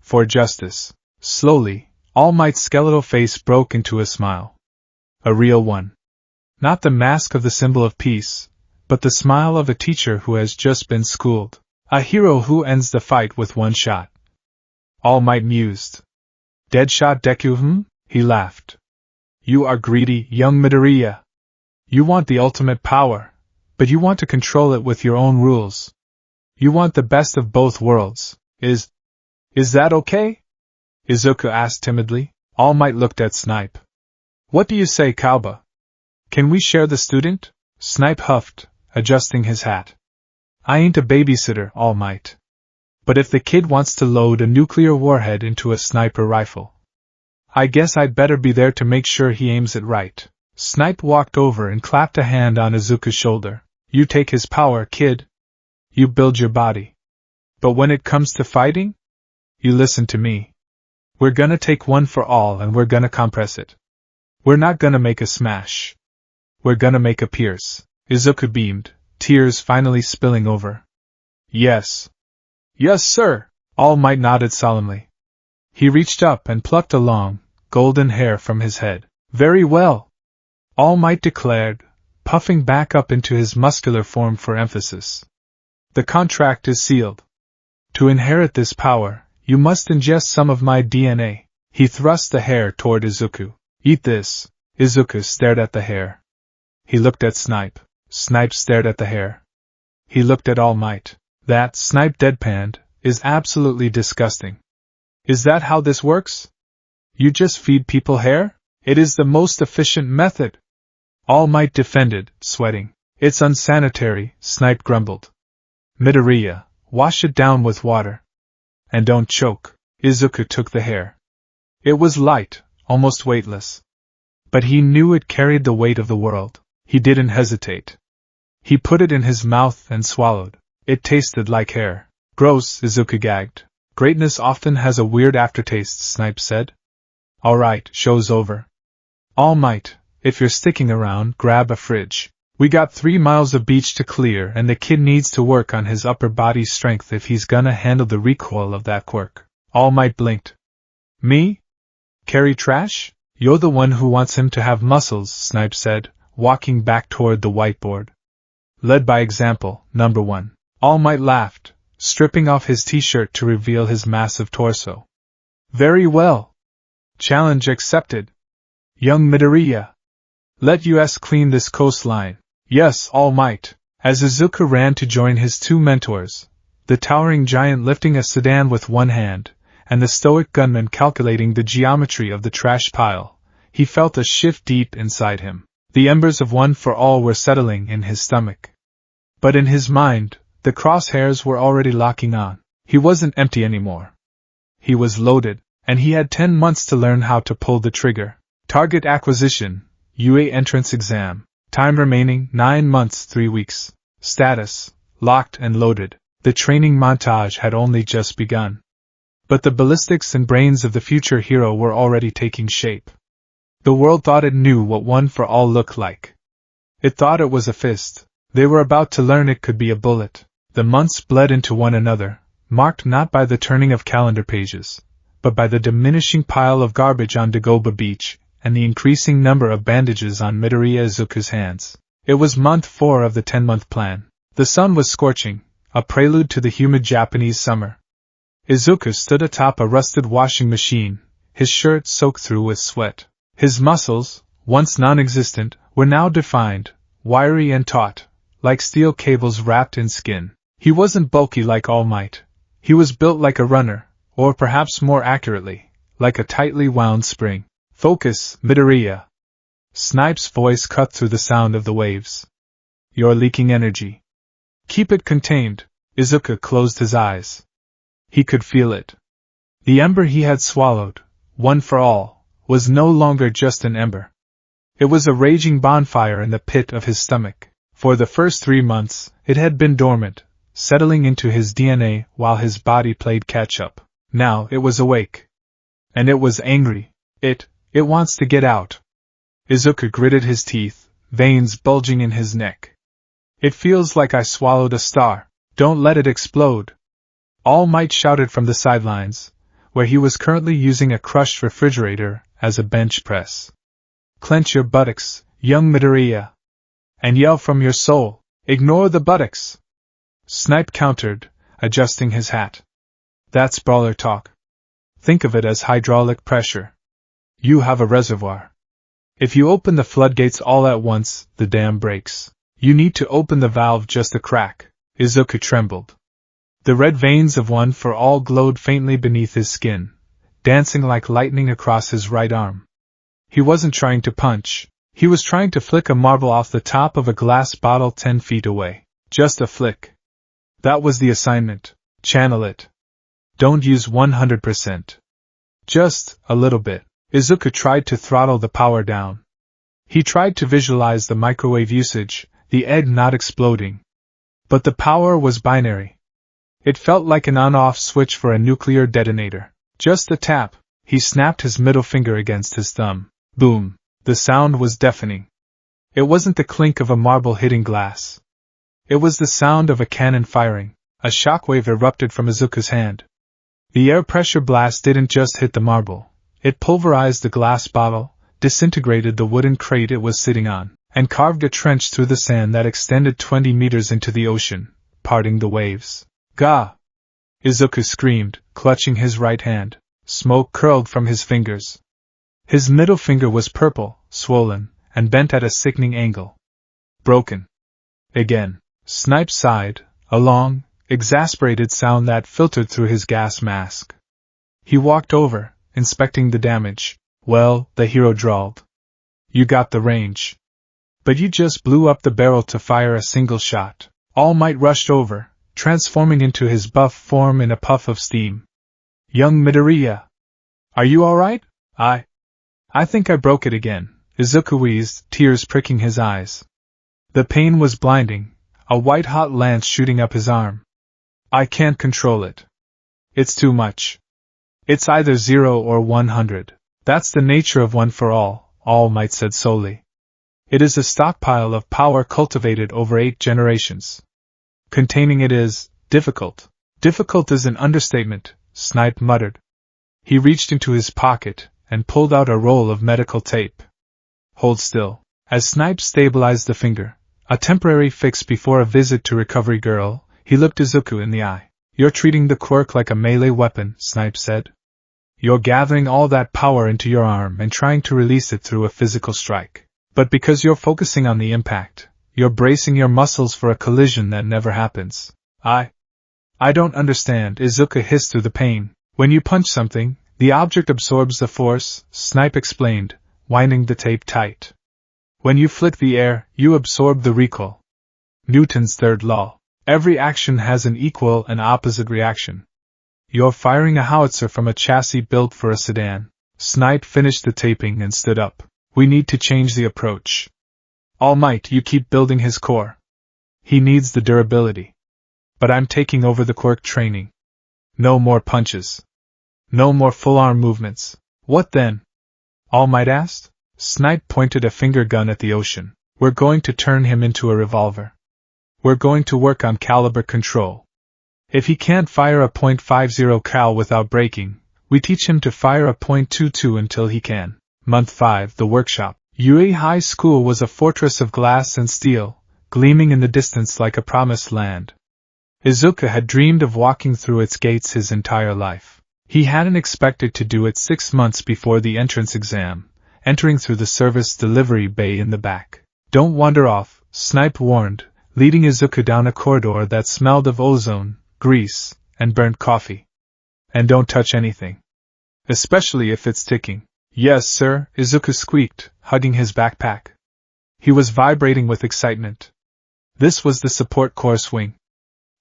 For justice. Slowly, All Might's skeletal face broke into a smile. A real one. Not the mask of the symbol of peace, but the smile of a teacher who has just been schooled. A hero who ends the fight with one shot. All Might mused. Deadshot Deku, He laughed. You are greedy, young Midoriya. You want the ultimate power, but you want to control it with your own rules. You want the best of both worlds. Is that okay? Izuku asked timidly. All Might looked at Snipe. What do you say, Kauba? Can we share the student? Snipe huffed, adjusting his hat. I ain't a babysitter, All Might. But if the kid wants to load a nuclear warhead into a sniper rifle, I guess I'd better be there to make sure he aims it right. Snipe walked over and clapped a hand on Izuku's shoulder. You take his power, kid. You build your body. But when it comes to fighting, you listen to me. We're gonna take one for all and we're gonna compress it. We're not gonna make a smash. We're gonna make a pierce. Izuku beamed, tears finally spilling over. Yes. Yes, sir. All Might nodded solemnly. He reached up and plucked a long, golden hair from his head. Very well. All Might declared, puffing back up into his muscular form for emphasis. The contract is sealed. To inherit this power, you must ingest some of my DNA. He thrust the hair toward Izuku. Eat this. Izuku stared at the hair. He looked at Snipe. Snipe stared at the hair. He looked at All Might. That, Snipe deadpanned, is absolutely disgusting. Is that how this works? You just feed people hair? It is the most efficient method. All Might defended, sweating. It's unsanitary, Snipe grumbled. Midoriya, wash it down with water. And don't choke. Izuku took the hair. It was light, almost weightless. But he knew it carried the weight of the world. He didn't hesitate. He put it in his mouth and swallowed. It tasted like hair. Gross, Izuku gagged. Greatness often has a weird aftertaste, Snipe said. Alright, show's over. All Might, if you're sticking around, grab a fridge. We got 3 miles of beach to clear and the kid needs to work on his upper body strength if he's gonna handle the recoil of that quirk. All Might blinked. Me? Carry trash? You're the one who wants him to have muscles, Snipe said, walking back toward the whiteboard. Led by example, number 1. All Might laughed, stripping off his t-shirt to reveal his massive torso. Very well. Challenge accepted. Young Midoriya. Let us clean this coastline. Yes, All Might. As Izuku ran to join his 2 mentors, the towering giant lifting a sedan with one hand, and the stoic gunman calculating the geometry of the trash pile, he felt a shift deep inside him. The embers of one for all were settling in his stomach. But in his mind, the crosshairs were already locking on. He wasn't empty anymore. He was loaded, and he had 10 months to learn how to pull the trigger. Target acquisition, UA entrance exam. Time remaining, 9 months 3 weeks. Status, locked and loaded. The training montage had only just begun. But the ballistics and brains of the future hero were already taking shape. The world thought it knew what one for all looked like. It thought it was a fist. They were about to learn it could be a bullet. The months bled into one another, marked not by the turning of calendar pages, but by the diminishing pile of garbage on Dagoba Beach, and the increasing number of bandages on Midoriya Izuku's hands. It was month 4 of the 10-month plan. The sun was scorching, a prelude to the humid Japanese summer. Izuku stood atop a rusted washing machine, his shirt soaked through with sweat. His muscles, once non-existent, were now defined, wiry and taut, like steel cables wrapped in skin. He wasn't bulky like All Might. He was built like a runner, or perhaps more accurately, like a tightly wound spring. Focus, Midoriya. Snipe's voice cut through the sound of the waves. You're leaking energy. Keep it contained. Izuku closed his eyes. He could feel it. The ember he had swallowed, one for all, was no longer just an ember. It was a raging bonfire in the pit of his stomach. For the first 3 months, it had been dormant, settling into his DNA while his body played catch-up. Now it was awake. And it was angry. It wants to get out. Izuku gritted his teeth, veins bulging in his neck. It feels like I swallowed a star. Don't let it explode. All Might shouted from the sidelines, where he was currently using a crushed refrigerator as a bench press. Clench your buttocks, young Midoriya. And yell from your soul, ignore the buttocks. Snipe countered, adjusting his hat. That's brawler talk. Think of it as hydraulic pressure. You have a reservoir. If you open the floodgates all at once, the dam breaks. You need to open the valve just a crack. Izuku trembled. The red veins of One for All glowed faintly beneath his skin, dancing like lightning across his right arm. He wasn't trying to punch. He was trying to flick a marble off the top of a glass bottle 10 feet away. Just a flick. That was the assignment. Channel it. Don't use 100%. Just a little bit. Izuku tried to throttle the power down. He tried to visualize the microwave usage, the egg not exploding. But the power was binary. It felt like an on-off switch for a nuclear detonator. Just a tap. He snapped his middle finger against his thumb. Boom. The sound was deafening. It wasn't the clink of a marble hitting glass. It was the sound of a cannon firing. A shockwave erupted from Izuku's hand. The air pressure blast didn't just hit the marble. It pulverized the glass bottle, disintegrated the wooden crate it was sitting on, and carved a trench through the sand that extended 20 meters into the ocean, parting the waves. Gah! Izuku screamed, clutching his right hand. Smoke curled from his fingers. His middle finger was purple, swollen, and bent at a sickening angle. Broken. Again. Snipe sighed, a long, exasperated sound that filtered through his gas mask. He walked over, inspecting the damage. Well, the hero drawled. You got the range. But you just blew up the barrel to fire a single shot. All Might rushed over, transforming into his buff form in a puff of steam. Young Midoriya. Are you alright? I think I broke it again. Izuku wheezed, tears pricking his eyes. The pain was blinding, a white-hot lance shooting up his arm. I can't control it. It's too much. It's either 0 or 100. That's the nature of One for All Might said solely. It is a stockpile of power cultivated over 8 generations. Containing it is difficult. Difficult is an understatement, Snipe muttered. He reached into his pocket and pulled out a roll of medical tape. Hold still. As Snipe stabilized the finger, a temporary fix before a visit to Recovery Girl, he looked Izuku in the eye. You're treating the quirk like a melee weapon, Snipe said. You're gathering all that power into your arm and trying to release it through a physical strike. But because you're focusing on the impact, you're bracing your muscles for a collision that never happens. I don't understand, Izuku hissed through the pain. When you punch something, the object absorbs the force, Snipe explained, winding the tape tight. When you flick the air, you absorb the recoil. Newton's third law. Every action has an equal and opposite reaction. You're firing a howitzer from a chassis built for a sedan. Snipe finished the taping and stood up. We need to change the approach. All Might, you keep building his core. He needs the durability. But I'm taking over the quirk training. No more punches. No more full-arm movements. What then? All Might asked. Snipe pointed a finger gun at the ocean. We're going to turn him into a revolver. We're going to work on caliber control. If he can't fire a .50 cal without breaking, we teach him to fire a .22 until he can. Month 5, the workshop. Yui High School was a fortress of glass and steel, gleaming in the distance like a promised land. Izuku had dreamed of walking through its gates his entire life. He hadn't expected to do it 6 months before the entrance exam, entering through the service delivery bay in the back. Don't wander off, Snipe warned, leading Izuku down a corridor that smelled of ozone, grease, and burnt coffee. And don't touch anything. Especially if it's ticking. Yes, sir, Izuku squeaked, hugging his backpack. He was vibrating with excitement. This was the support course wing.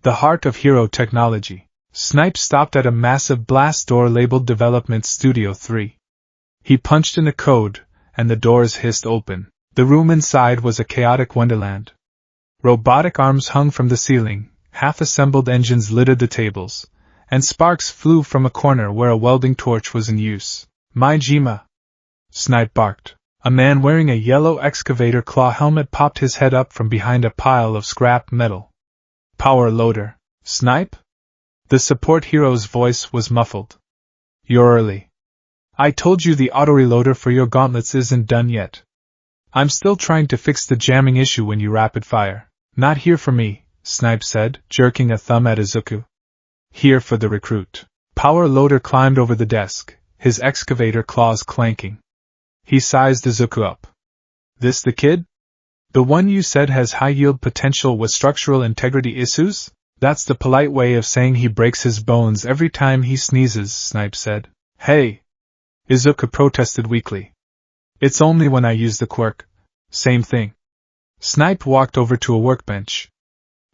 The heart of hero technology. Snipe stopped at a massive blast door labeled Development Studio 3. He punched in a code, and the doors hissed open. The room inside was a chaotic wonderland. Robotic arms hung from the ceiling, half-assembled engines littered the tables, and sparks flew from a corner where a welding torch was in use. My Jima! Snipe barked. A man wearing a yellow excavator claw helmet popped his head up from behind a pile of scrap metal. Power loader. Snipe? The support hero's voice was muffled. You're early. I told you the auto-reloader for your gauntlets isn't done yet. I'm still trying to fix the jamming issue when you rapid fire. Not here for me, Snipe said, jerking a thumb at Izuku. Here for the recruit. Power loader climbed over the desk, his excavator claws clanking. He sized Izuku up. This the kid? The one you said has high yield potential with structural integrity issues? That's the polite way of saying he breaks his bones every time he sneezes, Snipe said. Hey! Izuku protested weakly. It's only when I use the quirk. Same thing. Snipe walked over to a workbench.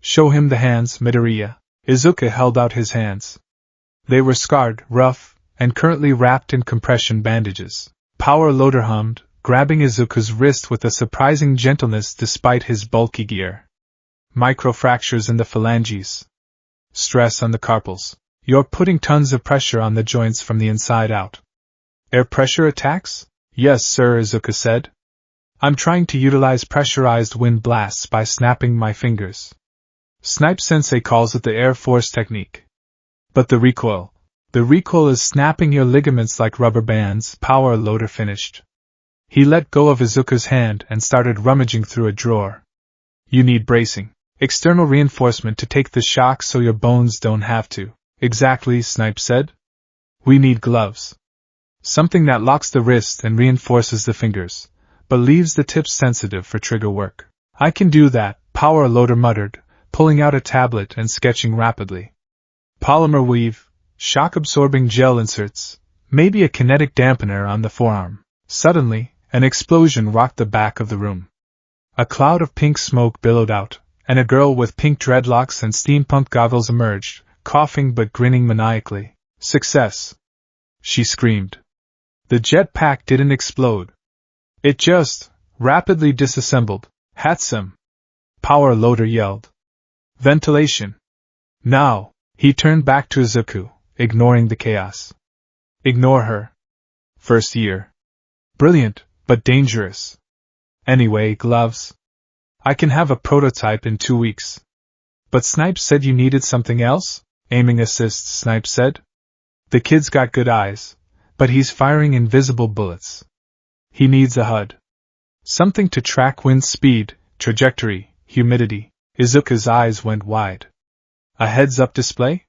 Show him the hands, Midoriya. Izuku held out his hands. They were scarred, rough, and currently wrapped in compression bandages. Power loader hummed, grabbing Izuku's wrist with a surprising gentleness despite his bulky gear. Microfractures in the phalanges. Stress on the carpals. You're putting tons of pressure on the joints from the inside out. Air pressure attacks? Yes, sir, Izuku said. I'm trying to utilize pressurized wind blasts by snapping my fingers. Snipe-sensei calls it the Air Force technique. But the recoil is snapping your ligaments like rubber bands, Power loader finished. He let go of Izuku's hand and started rummaging through a drawer. You need bracing. External reinforcement to take the shock so your bones don't have to. Exactly, Snipe said. We need gloves. Something that locks the wrist and reinforces the fingers, but leaves the tips sensitive for trigger work. I can do that, Power loader muttered, pulling out a tablet and sketching rapidly. Polymer weave, shock-absorbing gel inserts, maybe a kinetic dampener on the forearm. Suddenly, an explosion rocked the back of the room. A cloud of pink smoke billowed out, and a girl with pink dreadlocks and steampunk goggles emerged, coughing but grinning maniacally. Success! She screamed. The jetpack didn't explode. It just rapidly disassembled. Hatsum! Power loader yelled. Ventilation! Now! He turned back to Izuku, ignoring the chaos. Ignore her. First year. Brilliant, but dangerous. Anyway, gloves. I can have a prototype in 2 weeks. But Snipe said you needed something else? Aiming assist, Snipe said. The kid's got good eyes, but he's firing invisible bullets. He needs a HUD. Something to track wind speed, trajectory, humidity. Izuku's eyes went wide. A heads-up display?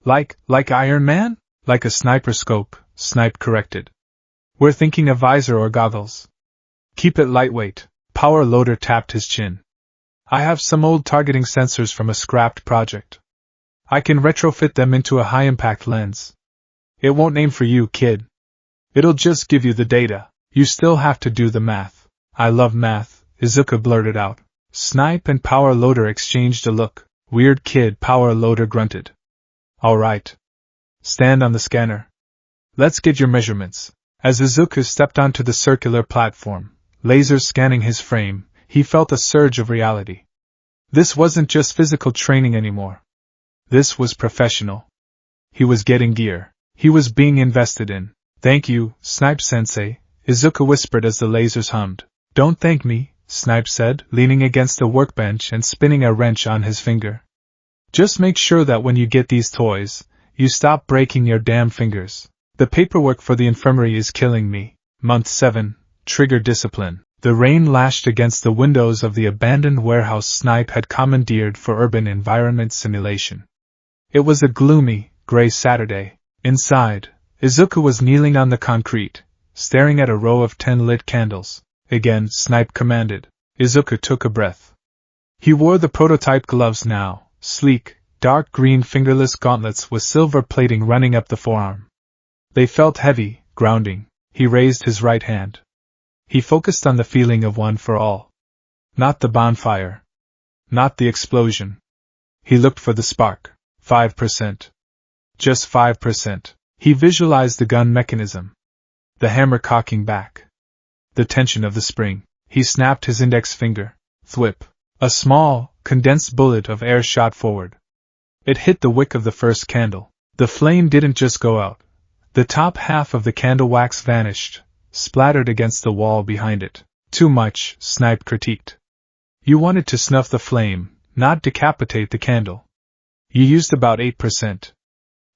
Like Iron Man? Like a sniper scope, Snipe corrected. We're thinking a visor or goggles. Keep it lightweight. Power loader tapped his chin. I have some old targeting sensors from a scrapped project. I can retrofit them into a high-impact lens. It won't aim for you, kid. It'll just give you the data. You still have to do the math. I love math, Izuku blurted out. Snipe and Power loader exchanged a look. Weird kid, Power loader grunted. All right. Stand on the scanner. Let's get your measurements. As Izuku stepped onto the circular platform, lasers scanning his frame, he felt a surge of reality. This wasn't just physical training anymore. This was professional. He was getting gear. He was being invested in. Thank you, Snipe-sensei, Izuku whispered as the lasers hummed. Don't thank me, Snipe said, leaning against the workbench and spinning a wrench on his finger. Just make sure that when you get these toys, you stop breaking your damn fingers. The paperwork for the infirmary is killing me. Month 7, Trigger Discipline. The rain lashed against the windows of the abandoned warehouse Snipe had commandeered for urban environment simulation. It was a gloomy, gray Saturday. Inside, Izuku was kneeling on the concrete, staring at a row of 10 lit candles. Again, Snipe commanded. Izuku took a breath. He wore the prototype gloves now, sleek, dark green fingerless gauntlets with silver plating running up the forearm. They felt heavy, grounding. He raised his right hand. He focused on the feeling of one for all. Not the bonfire. Not the explosion. He looked for the spark. 5%. Just 5%. He visualized the gun mechanism. The hammer cocking back. The tension of the spring. He snapped his index finger. Thwip. A small, condensed bullet of air shot forward. It hit the wick of the first candle. The flame didn't just go out. The top half of the candle wax vanished, splattered against the wall behind it. Too much, Snipe critiqued. You wanted to snuff the flame, not decapitate the candle. You used about 8%.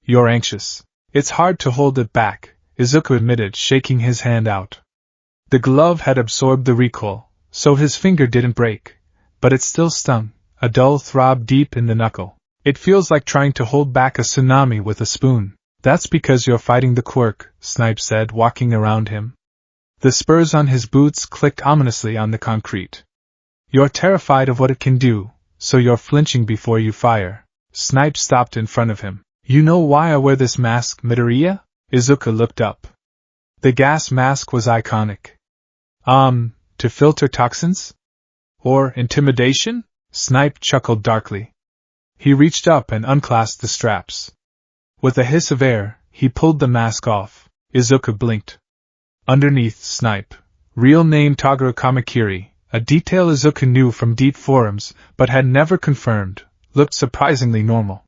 You're anxious. It's hard to hold it back, Izuku admitted, shaking his hand out. The glove had absorbed the recoil, so his finger didn't break, but it still stung, a dull throb deep in the knuckle. It feels like trying to hold back a tsunami with a spoon. That's because you're fighting the quirk, Snipe said, walking around him. The spurs on his boots clicked ominously on the concrete. You're terrified of what it can do, so you're flinching before you fire. Snipe stopped in front of him. You know why I wear this mask, Midoriya? Izuku looked up. The gas mask was iconic. To filter toxins? Or intimidation? Snipe chuckled darkly. He reached up and unclasped the straps. With a hiss of air, he pulled the mask off. Izuku blinked. Underneath, Snipe. Real name Toguro Kamakiri, a detail Izuku knew from deep forums, but had never confirmed, looked surprisingly normal.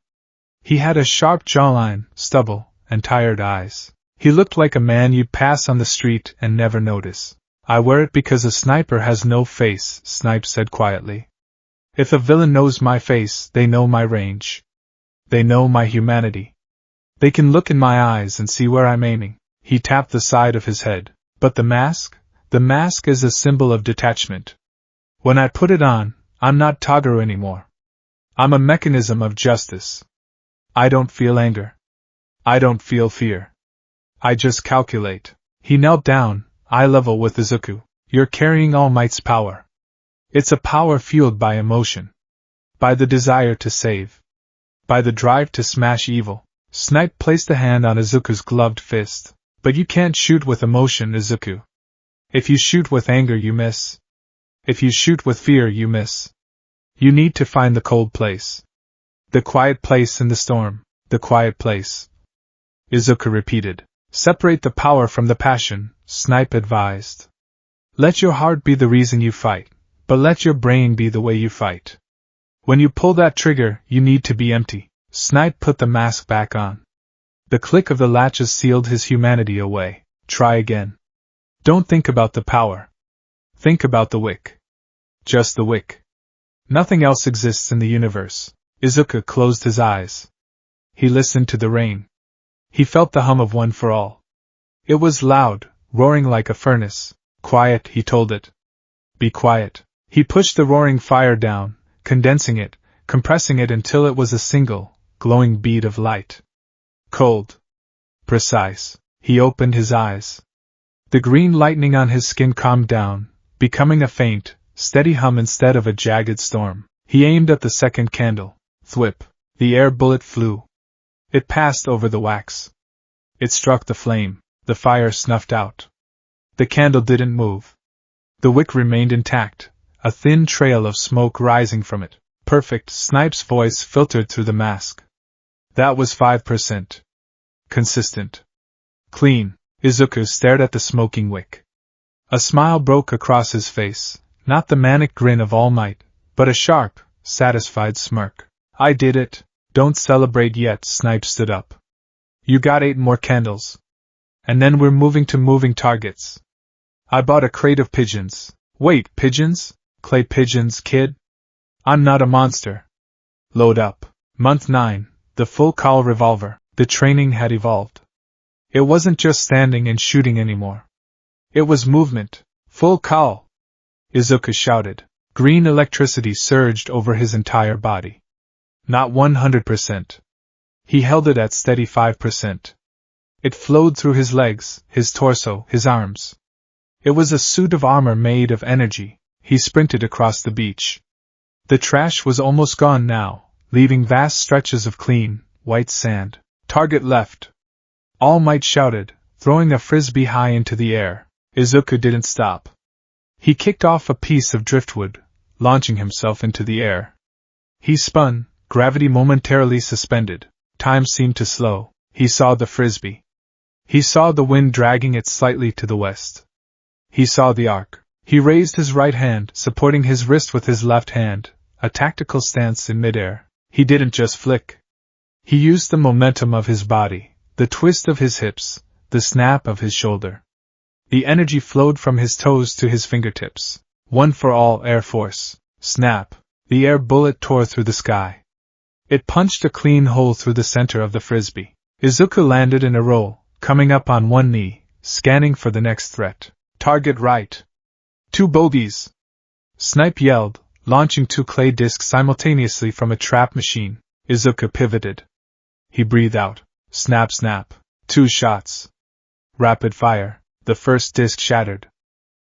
He had a sharp jawline, stubble, and tired eyes. He looked like a man you'd pass on the street and never notice. I wear it because a sniper has no face, Snipe said quietly. If a villain knows my face, they know my range. They know my humanity. They can look in my eyes and see where I'm aiming. He tapped the side of his head. But the mask? The mask is a symbol of detachment. When I put it on, I'm not Toguro anymore. I'm a mechanism of justice. I don't feel anger. I don't feel fear. I just calculate. He knelt down, eye level with Izuku. You're carrying All Might's power. It's a power fueled by emotion. By the desire to save. By the drive to smash evil. Snipe placed a hand on Izuku's gloved fist. But you can't shoot with emotion, Izuku. If you shoot with anger, you miss. If you shoot with fear, you miss. You need to find the cold place. The quiet place in the storm. The quiet place. Izuku repeated. Separate the power from the passion, Snipe advised. Let your heart be the reason you fight, but let your brain be the way you fight. When you pull that trigger, you need to be empty. Snipe put the mask back on. The click of the latches sealed his humanity away. Try again. Don't think about the power. Think about the wick. Just the wick. Nothing else exists in the universe. Izuku closed his eyes. He listened to the rain. He felt the hum of One for All. It was loud, roaring like a furnace. Quiet, he told it. Be quiet. He pushed the roaring fire down, condensing it, compressing it until it was a single, glowing bead of light. Cold. Precise. He opened his eyes. The green lightning on his skin calmed down, becoming a faint, steady hum instead of a jagged storm. He aimed at the second candle. Thwip. The air bullet flew. It passed over the wax. It struck the flame. The fire snuffed out. The candle didn't move. The wick remained intact, a thin trail of smoke rising from it. Perfect, Snipe's voice filtered through the mask. That was 5%. Consistent. Clean. Izuku stared at the smoking wick. A smile broke across his face, not the manic grin of All Might, but a sharp, satisfied smirk. I did it. Don't celebrate yet, Snipe stood up. You got 8 more candles. And then we're moving to moving targets. I bought a crate of pigeons. Wait, pigeons? Clay pigeons, kid? I'm not a monster. Load up. Month 9, the full call revolver. The training had evolved. It wasn't just standing and shooting anymore. It was movement. Full call. Izuku shouted. Green electricity surged over his entire body. Not 100%. He held it at steady 5%. It flowed through his legs, his torso, his arms. It was a suit of armor made of energy. He sprinted across the beach. The trash was almost gone now, leaving vast stretches of clean, white sand. Target left. All Might shouted, throwing a frisbee high into the air. Izuku didn't stop. He kicked off a piece of driftwood, launching himself into the air. He spun, gravity momentarily suspended. Time seemed to slow. He saw the frisbee. He saw the wind dragging it slightly to the west. He saw the arc. He raised his right hand, supporting his wrist with his left hand, a tactical stance in midair. He didn't just flick. He used the momentum of his body, the twist of his hips, the snap of his shoulder. The energy flowed from his toes to his fingertips. One for all Air Force. Snap. The air bullet tore through the sky. It punched a clean hole through the center of the frisbee. Izuku landed in a roll, coming up on one knee, scanning for the next threat. Target right. 2 bogeys. Snipe yelled, launching 2 clay discs simultaneously from a trap machine. Izuku pivoted. He breathed out. Snap, snap. 2 shots. Rapid fire. The first disc shattered.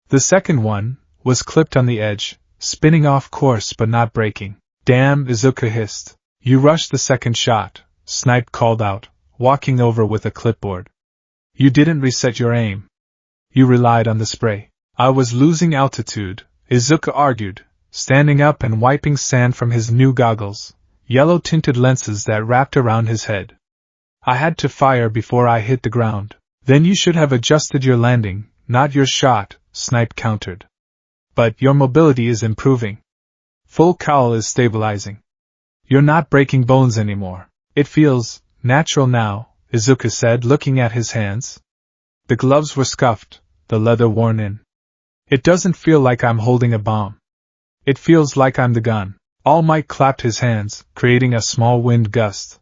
The second one was clipped on the edge, spinning off course but not breaking. Damn, Izuku hissed. You rushed the second shot, Snipe called out, walking over with a clipboard. You didn't reset your aim. You relied on the spray. I was losing altitude, Izuku argued, standing up and wiping sand from his new goggles, yellow-tinted lenses that wrapped around his head. I had to fire before I hit the ground. Then you should have adjusted your landing, not your shot, Snipe countered. But your mobility is improving. Full cowl is stabilizing. You're not breaking bones anymore. It feels natural now, Izuku said, looking at his hands. The gloves were scuffed, the leather worn in. It doesn't feel like I'm holding a bomb. It feels like I'm the gun. All Might clapped his hands, creating a small wind gust.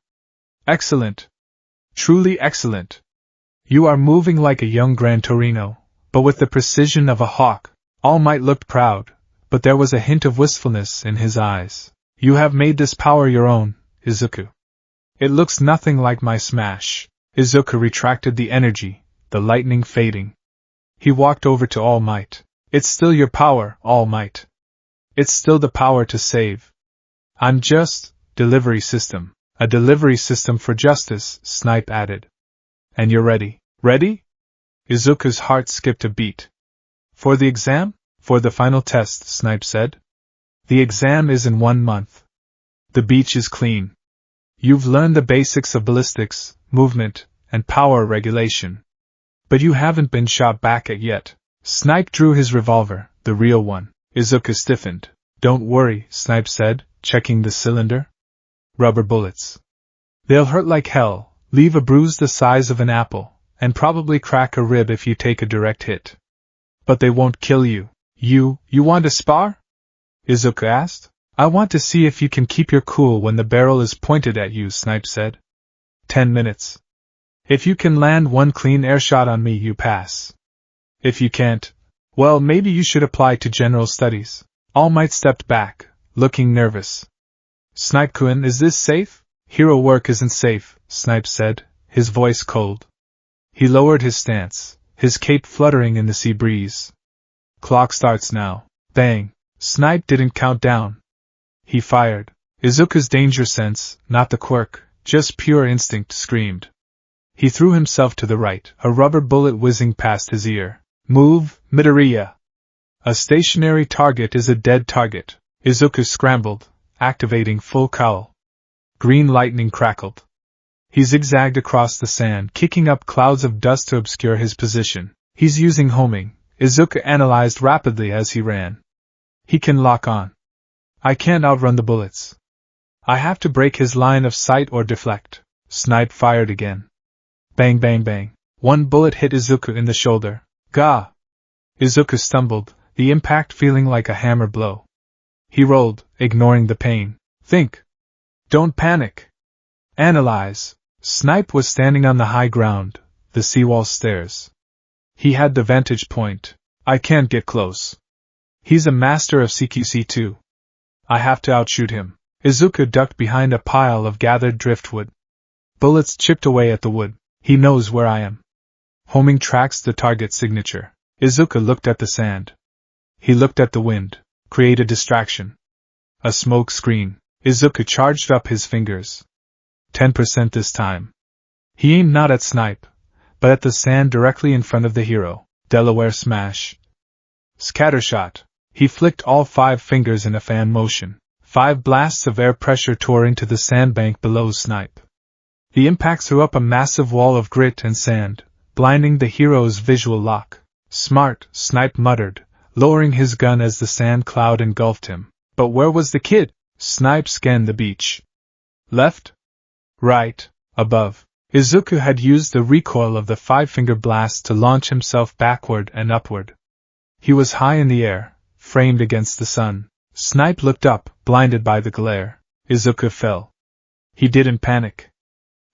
Excellent. Truly excellent. You are moving like a young Gran Torino, but with the precision of a hawk. All Might looked proud, but there was a hint of wistfulness in his eyes. You have made this power your own, Izuku. It looks nothing like my smash. Izuku retracted the energy, the lightning fading. He walked over to All Might. It's still your power, All Might. It's still the power to save. I'm just delivery system. A delivery system for justice, Snipe added. And you're ready. Ready? Izuku's heart skipped a beat. For the exam? For the final test, Snipe said. The exam is in 1 month. The beach is clean. You've learned the basics of ballistics, movement, and power regulation. But you haven't been shot back at yet. Snipe drew his revolver, the real one. Izuku stiffened. Don't worry, Snipe said, checking the cylinder. Rubber bullets. They'll hurt like hell, leave a bruise the size of an apple, and probably crack a rib if you take a direct hit. But they won't kill you. You want to spar? Izuku asked. I want to see if you can keep your cool when the barrel is pointed at you, Snipe said. 10 minutes. If you can land 1 clean air shot on me, you pass. If you can't, well, maybe you should apply to general studies. All Might stepped back, looking nervous. Snipe-kun, is this safe? Hero work isn't safe, Snipe said, his voice cold. He lowered his stance, his cape fluttering in the sea breeze. Clock starts now. Bang. Snipe didn't count down. He fired. Izuku's danger sense, not the quirk, just pure instinct, screamed. He threw himself to the right, a rubber bullet whizzing past his ear. Move, Midoriya. A stationary target is a dead target. Izuku scrambled, activating full cowl. Green lightning crackled. He zigzagged across the sand, kicking up clouds of dust to obscure his position. He's using homing, Izuku analyzed rapidly as he ran. He can lock on. I can't outrun the bullets. I have to break his line of sight or deflect. Snipe fired again. Bang, bang, bang. 1 bullet hit Izuku in the shoulder. Gah! Izuku stumbled, the impact feeling like a hammer blow. He rolled, ignoring the pain. Think. Don't panic. Analyze. Snipe was standing on the high ground, the seawall stairs. He had the vantage point. I can't get close. He's a master of CQC too. I have to outshoot him. Izuku ducked behind a pile of gathered driftwood. Bullets chipped away at the wood. He knows where I am. Homing tracks the target signature. Izuku looked at the sand. He looked at the wind. Create a distraction. A smoke screen. Izuku charged up his fingers. 10% this time. He aimed not at Snipe, but at the sand directly in front of the hero. Delaware smash. Scattershot. He flicked all 5 fingers in a fan motion. 5 blasts of air pressure tore into the sandbank below Snipe. The impact threw up a massive wall of grit and sand, blinding the hero's visual lock. Smart, Snipe muttered, lowering his gun as the sand cloud engulfed him. But where was the kid? Snipe scanned the beach. Left? Right, above. Izuku had used the recoil of the 5-finger blast to launch himself backward and upward. He was high in the air, framed against the sun. Snipe looked up, blinded by the glare. Izuku fell. He didn't panic.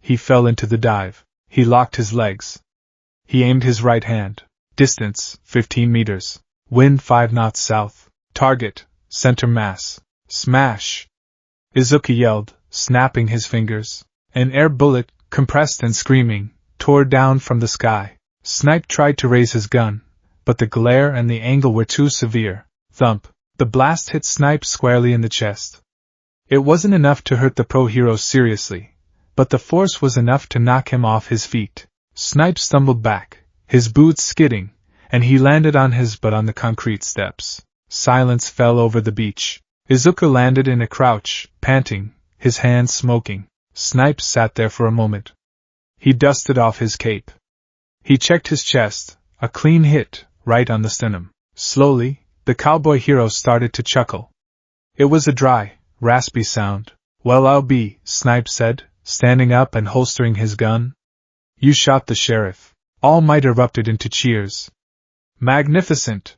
He fell into the dive. He locked his legs. He aimed his right hand. Distance, 15 meters. Wind 5 knots south. Target, center mass. Smash! Izuku yelled, snapping his fingers. An air bullet, compressed and screaming, tore down from the sky. Snipe tried to raise his gun, but the glare and the angle were too severe. Thump! The blast hit Snipe squarely in the chest. It wasn't enough to hurt the pro-hero seriously, but the force was enough to knock him off his feet. Snipe stumbled back, his boots skidding, and he landed on his butt on the concrete steps. Silence fell over the beach. Izuku landed in a crouch, panting, his hands smoking. Snipe sat there for a moment. He dusted off his cape. He checked his chest, a clean hit, right on the sternum. Slowly, the cowboy hero started to chuckle. It was a dry, raspy sound. Well, I'll be, Snipe said, standing up and holstering his gun. You shot the sheriff. All Might erupted into cheers. Magnificent!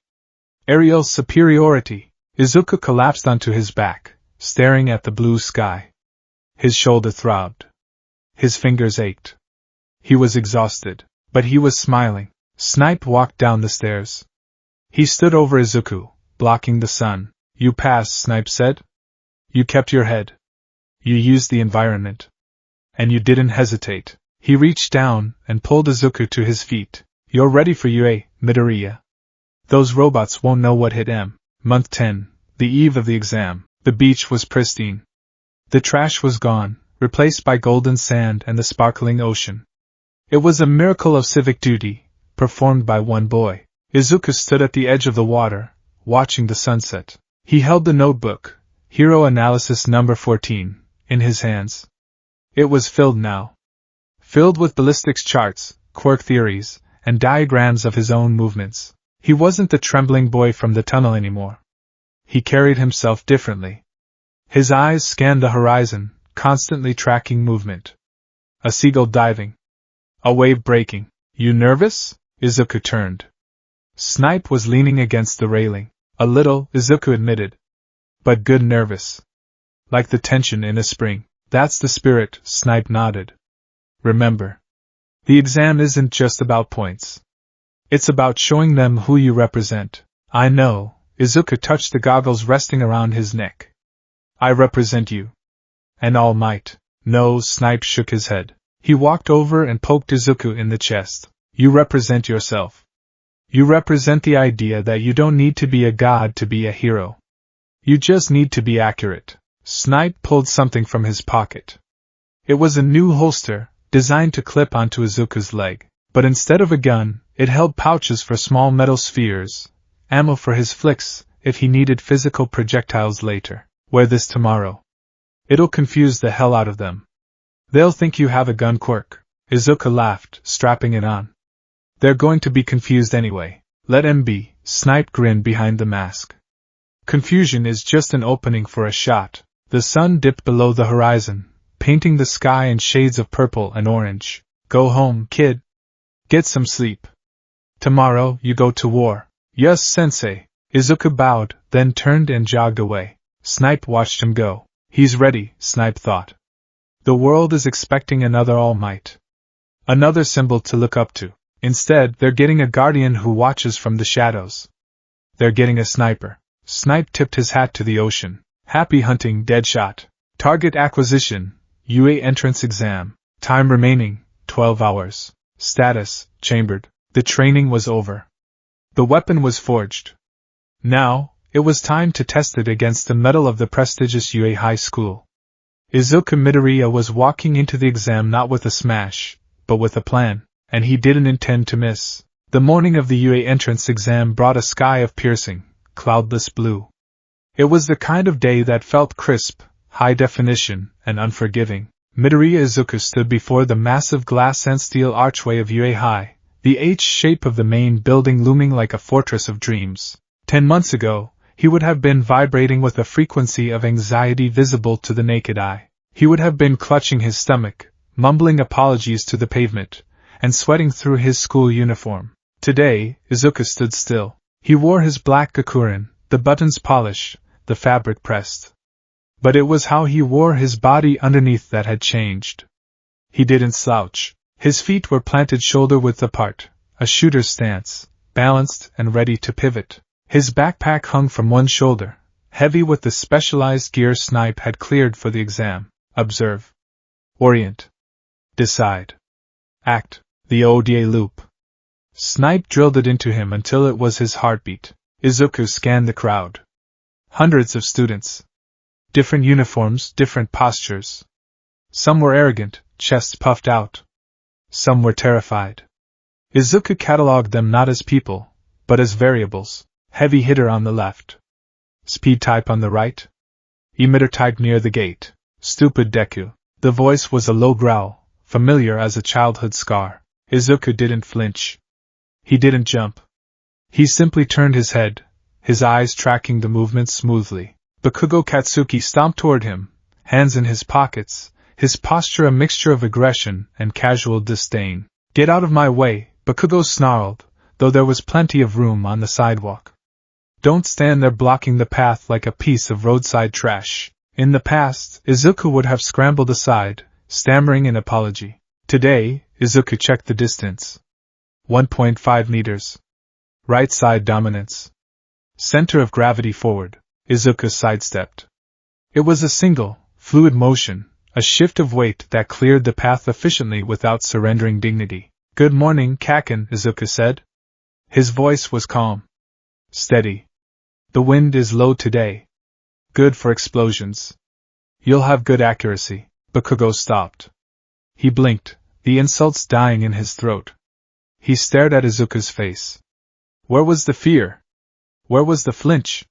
Aerial superiority! Izuku collapsed onto his back, staring at the blue sky. His shoulder throbbed. His fingers ached. He was exhausted, but he was smiling. Snipe walked down the stairs. He stood over Izuku, blocking the sun. You passed, Snipe said. You kept your head. You used the environment. And you didn't hesitate. He reached down and pulled Izuku to his feet. You're ready for UA, Midoriya. Those robots won't know what hit M. Month 10, the eve of the exam. The beach was pristine. The trash was gone, replaced by golden sand and the sparkling ocean. It was a miracle of civic duty, performed by one boy. Izuku stood at the edge of the water, watching the sunset. He held the notebook, Hero Analysis number 14, in his hands. It was filled now. Filled with ballistics charts, quirk theories, and diagrams of his own movements. He wasn't the trembling boy from the tunnel anymore. He carried himself differently. His eyes scanned the horizon, constantly tracking movement. A seagull diving. A wave breaking. You nervous? Izuku turned. Snipe was leaning against the railing. A little, Izuku admitted. But good nervous. Like the tension in a spring. That's the spirit, Snipe nodded. Remember. The exam isn't just about points. It's about showing them who you represent. I know, Izuku touched the goggles resting around his neck. I represent you. And All Might. No, Snipe shook his head. He walked over and poked Izuku in the chest. You represent yourself. You represent the idea that you don't need to be a god to be a hero. You just need to be accurate. Snipe pulled something from his pocket. It was a new holster, designed to clip onto Izuku's leg. But instead of a gun, it held pouches for small metal spheres, ammo for his flicks, if he needed physical projectiles later. Wear this tomorrow. It'll confuse the hell out of them. They'll think you have a gun quirk. Izuku laughed, strapping it on. They're going to be confused anyway. Let 'em be, Snipe grinned behind the mask. Confusion is just an opening for a shot. The sun dipped below the horizon, painting the sky in shades of purple and orange. Go home, kid. Get some sleep. Tomorrow you go to war. Yes, sensei. Izuku bowed, then turned and jogged away. Snipe watched him go. He's ready, Snipe thought. The world is expecting another All Might. Another symbol to look up to. Instead, they're getting a guardian who watches from the shadows. They're getting a sniper. Snipe tipped his hat to the ocean. Happy hunting, Deadshot. Target acquisition, UA entrance exam. Time remaining, 12 hours. Status, chambered. The training was over. The weapon was forged. Now, it was time to test it against the metal of the prestigious UA High School. Izuku Midoriya was walking into the exam not with a smash, but with a plan, and he didn't intend to miss. The morning of the UA entrance exam brought a sky of piercing, cloudless blue. It was the kind of day that felt crisp, high definition, and unforgiving. Midoriya Izuku stood before the massive glass and steel archway of UA High, the H-shape of the main building looming like a fortress of dreams. 10 months ago, he would have been vibrating with a frequency of anxiety visible to the naked eye. He would have been clutching his stomach, mumbling apologies to the pavement, and sweating through his school uniform. Today, Izuku stood still. He wore his black gakurin, the buttons polished, the fabric pressed. But it was how he wore his body underneath that had changed. He didn't slouch. His feet were planted shoulder-width apart, a shooter's stance, balanced and ready to pivot. His backpack hung from one shoulder, heavy with the specialized gear Snipe had cleared for the exam. Observe. Orient. Decide. Act. The ODA loop. Snipe drilled it into him until it was his heartbeat. Izuku scanned the crowd. Hundreds of students. Different uniforms, different postures. Some were arrogant, chests puffed out. Some were terrified. Izuku catalogued them not as people, but as variables. Heavy hitter on the left. Speed type on the right. Emitter type near the gate. Stupid Deku. The voice was a low growl, familiar as a childhood scar. Izuku didn't flinch. He didn't jump. He simply turned his head, his eyes tracking the movements smoothly. Bakugo Katsuki stomped toward him, hands in his pockets, his posture a mixture of aggression and casual disdain. Get out of my way, Bakugo snarled, though there was plenty of room on the sidewalk. Don't stand there blocking the path like a piece of roadside trash. In the past, Izuku would have scrambled aside, stammering an apology. Today, Izuku checked the distance. 1.5 meters. Right side dominance. Center of gravity forward. Izuku sidestepped. It was a single, fluid motion, a shift of weight that cleared the path efficiently without surrendering dignity. Good morning, Kaken, Izuku said. His voice was calm. Steady. The wind is low today. Good for explosions. You'll have good accuracy. Bakugo stopped. He blinked, the insults dying in his throat. He stared at Izuku's face. Where was the fear? Where was the flinch?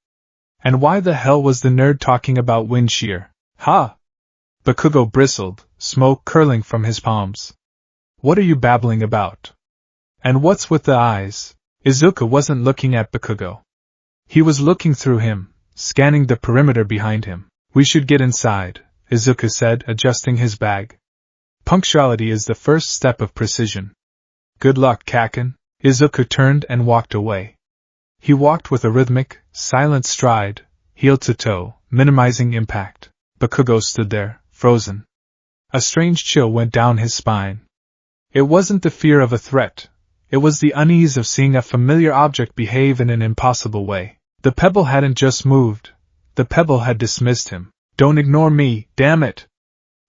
And why the hell was the nerd talking about wind shear? Ha! Bakugo bristled, smoke curling from his palms. What are you babbling about? And what's with the eyes? Izuku wasn't looking at Bakugo. He was looking through him, scanning the perimeter behind him. We should get inside, Izuku said, adjusting his bag. Punctuality is the first step of precision. Good luck, Kaken. Izuku turned and walked away. He walked with a rhythmic, silent stride, heel to toe, minimizing impact. Bakugo stood there, frozen. A strange chill went down his spine. It wasn't the fear of a threat. It was the unease of seeing a familiar object behave in an impossible way. The pebble hadn't just moved. The pebble had dismissed him. Don't ignore me, damn it!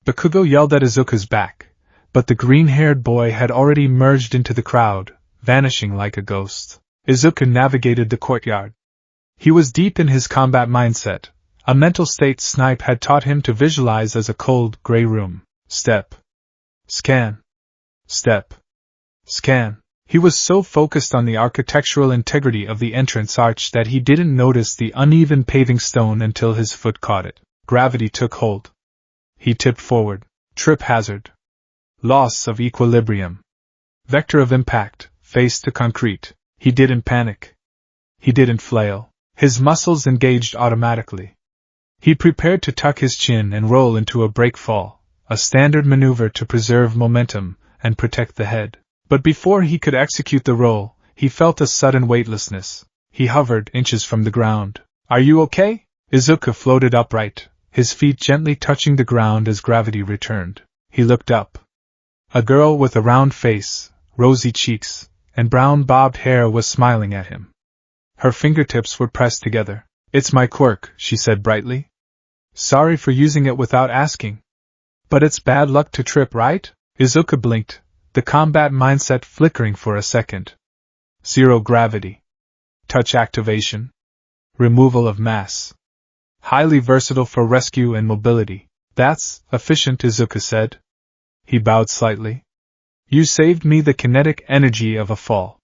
Bakugo yelled at Izuku's back, but the green-haired boy had already merged into the crowd, vanishing like a ghost. Izuku navigated the courtyard. He was deep in his combat mindset, a mental state Snipe had taught him to visualize as a cold, gray room. Step. Scan. Step. Scan. He was so focused on the architectural integrity of the entrance arch that he didn't notice the uneven paving stone until his foot caught it. Gravity took hold. He tipped forward. Trip hazard. Loss of equilibrium. Vector of impact, face to concrete. He didn't panic. He didn't flail. His muscles engaged automatically. He prepared to tuck his chin and roll into a break fall, a standard maneuver to preserve momentum and protect the head. But before he could execute the roll, he felt a sudden weightlessness. He hovered inches from the ground. Are you okay? Izuku floated upright, his feet gently touching the ground as gravity returned. He looked up. A girl with a round face, rosy cheeks, and brown bobbed hair was smiling at him. Her fingertips were pressed together. It's my quirk, she said brightly. Sorry for using it without asking. But it's bad luck to trip, right? Izuku blinked, the combat mindset flickering for a second. Zero gravity. Touch activation. Removal of mass. Highly versatile for rescue and mobility. That's efficient, Izuku said. He bowed slightly. You saved me the kinetic energy of a fall.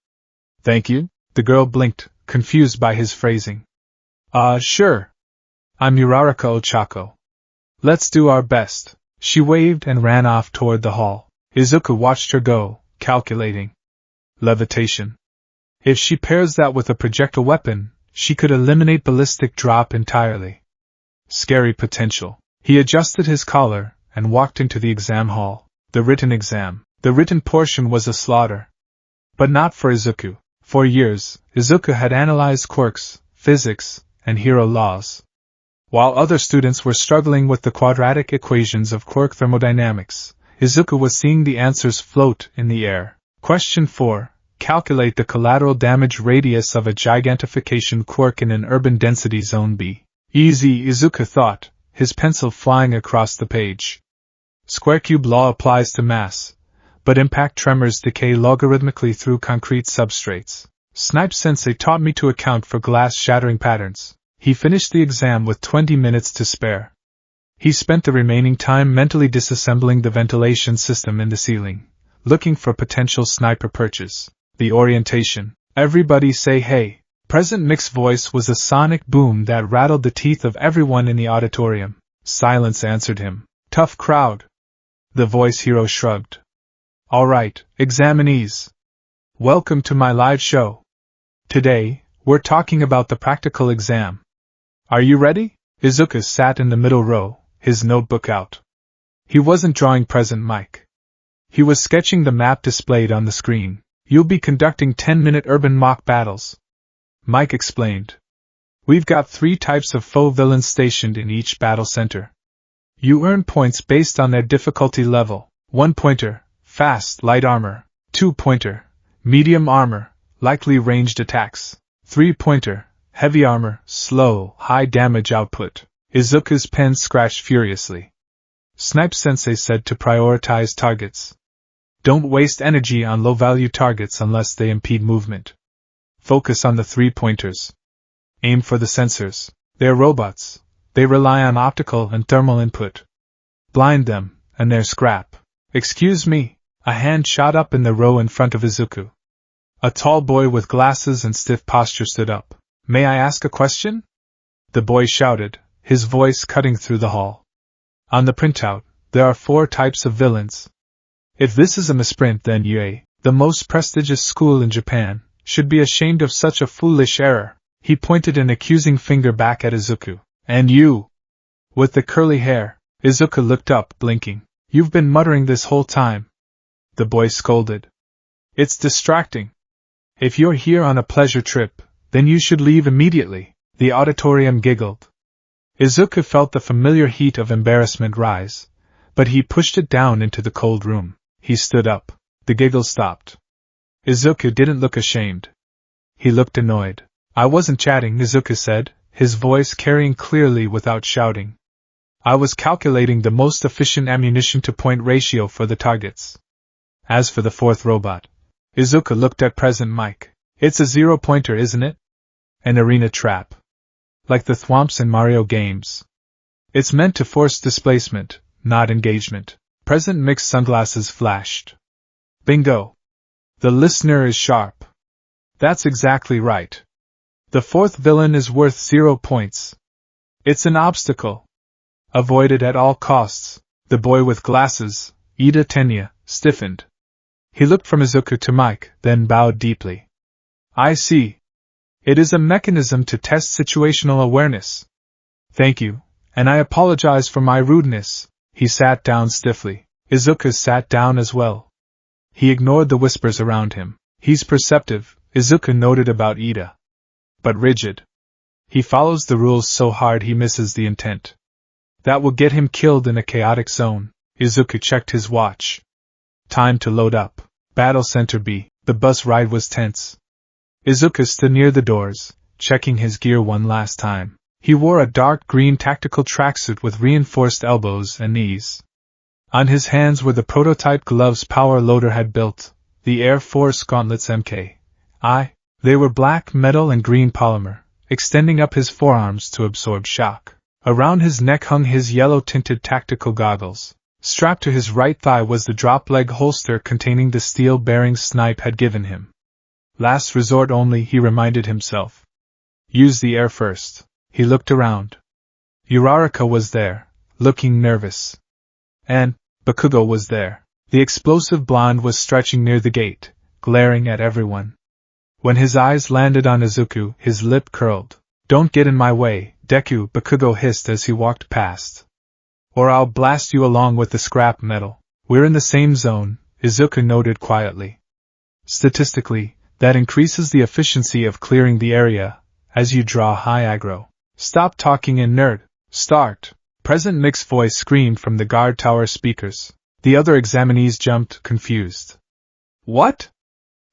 Thank you? The girl blinked, confused by his phrasing. Sure. I'm Uraraka Ochako. Let's do our best. She waved and ran off toward the hall. Izuku watched her go, calculating. Levitation. If she pairs that with a projectile weapon, she could eliminate ballistic drop entirely. Scary potential. He adjusted his collar and walked into the exam hall. The written exam. The written portion was a slaughter. But not for Izuku. For years, Izuku had analyzed quirks, physics, and hero laws. While other students were struggling with the quadratic equations of quirk thermodynamics, Izuku was seeing the answers float in the air. Question 4. Calculate the collateral damage radius of a gigantification quirk in an urban density zone B. Easy, Izuku thought, his pencil flying across the page. Square cube law applies to mass, but impact tremors decay logarithmically through concrete substrates. Snipe Sensei taught me to account for glass shattering patterns. He finished the exam with 20 minutes to spare. He spent the remaining time mentally disassembling the ventilation system in the ceiling, looking for potential sniper perches. The orientation. Everybody say hey. President Mick's voice was a sonic boom that rattled the teeth of everyone in the auditorium. Silence answered him. Tough crowd. The voice hero shrugged. All right, examinees. Welcome to my live show. Today, we're talking about the practical exam. Are you ready? Izuku sat in the middle row, his notebook out. He wasn't drawing President Mike. He was sketching the map displayed on the screen. You'll be conducting 10-minute urban mock battles. Mike explained. We've got 3 types of faux villains stationed in each battle center. You earn points based on their difficulty level. 1-pointer, fast, light armor. 2-pointer, medium armor, likely ranged attacks. 3-pointer, heavy armor, slow, high damage output. Izuku's pen scratched furiously. Snipe Sensei said to prioritize targets. Don't waste energy on low-value targets unless they impede movement. Focus on the 3-pointers. Aim for the sensors. They're robots. They rely on optical and thermal input. Blind them, and they're scrap. Excuse me. A hand shot up in the row in front of Izuku. A tall boy with glasses and stiff posture stood up. May I ask a question? The boy shouted, his voice cutting through the hall. On the printout, there are 4 types of villains. If this is a misprint, then UA, the most prestigious school in Japan, should be ashamed of such a foolish error. He pointed an accusing finger back at Izuku. And you! With the curly hair. Izuku looked up, blinking. You've been muttering this whole time. The boy scolded. It's distracting. If you're here on a pleasure trip, then you should leave immediately. The auditorium giggled. Izuku felt the familiar heat of embarrassment rise, but he pushed it down into the cold room. He stood up. The giggle stopped. Izuku didn't look ashamed. He looked annoyed. I wasn't chatting, Izuku said, his voice carrying clearly without shouting. I was calculating the most efficient ammunition-to-point ratio for the targets. As for the 4th robot, Izuku looked at President Mike. It's a 0-pointer, isn't it? An arena trap. Like the thwomps in Mario games. It's meant to force displacement, not engagement. President Mick's sunglasses flashed. Bingo! The listener is sharp. That's exactly right. The 4th villain is worth 0 points. It's an obstacle. Avoid it at all costs. The boy with glasses, Ida Tenya, stiffened. He looked from Izuku to Mike, then bowed deeply. I see. It is a mechanism to test situational awareness. Thank you, and I apologize for my rudeness. He sat down stiffly. Izuku sat down as well. He ignored the whispers around him. He's perceptive, Izuku noted about Ida. But rigid. He follows the rules so hard he misses the intent. That will get him killed in a chaotic zone. Izuku checked his watch. Time to load up. Battle Center B. The bus ride was tense. Izuku stood near the doors, checking his gear one last time. He wore a dark green tactical tracksuit with reinforced elbows and knees. On his hands were the prototype gloves Power Loader had built, the Air Force Gauntlets MK.I. They were black metal and green polymer, extending up his forearms to absorb shock. Around his neck hung his yellow-tinted tactical goggles. Strapped to his right thigh was the drop-leg holster containing the steel bearings Snipe had given him. Last resort only, he reminded himself. Use the air first. He looked around. Uraraka was there, looking nervous. And Bakugo was there. The explosive blonde was stretching near the gate, glaring at everyone. When his eyes landed on Izuku, his lip curled. Don't get in my way, Deku, Bakugo hissed as he walked past. Or I'll blast you along with the scrap metal. We're in the same zone, Izuku noted quietly. Statistically, that increases the efficiency of clearing the area, as you draw high aggro. Stop talking in nerd. Start. President Nick's voice screamed from the guard tower speakers. The other examinees jumped, confused. What?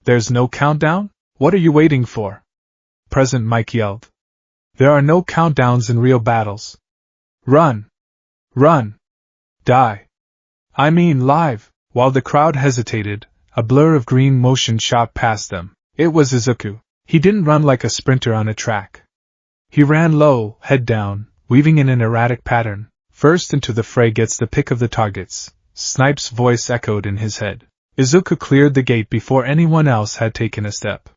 There's no countdown? What are you waiting for? President Mike yelled. There are no countdowns in real battles. Run! Run! Die! I mean live! While the crowd hesitated, a blur of green motion shot past them. It was Izuku. He didn't run like a sprinter on a track. He ran low, head down, weaving in an erratic pattern. First into the fray gets the pick of the targets, Snipe's voice echoed in his head. Izuku cleared the gate before anyone else had taken a step.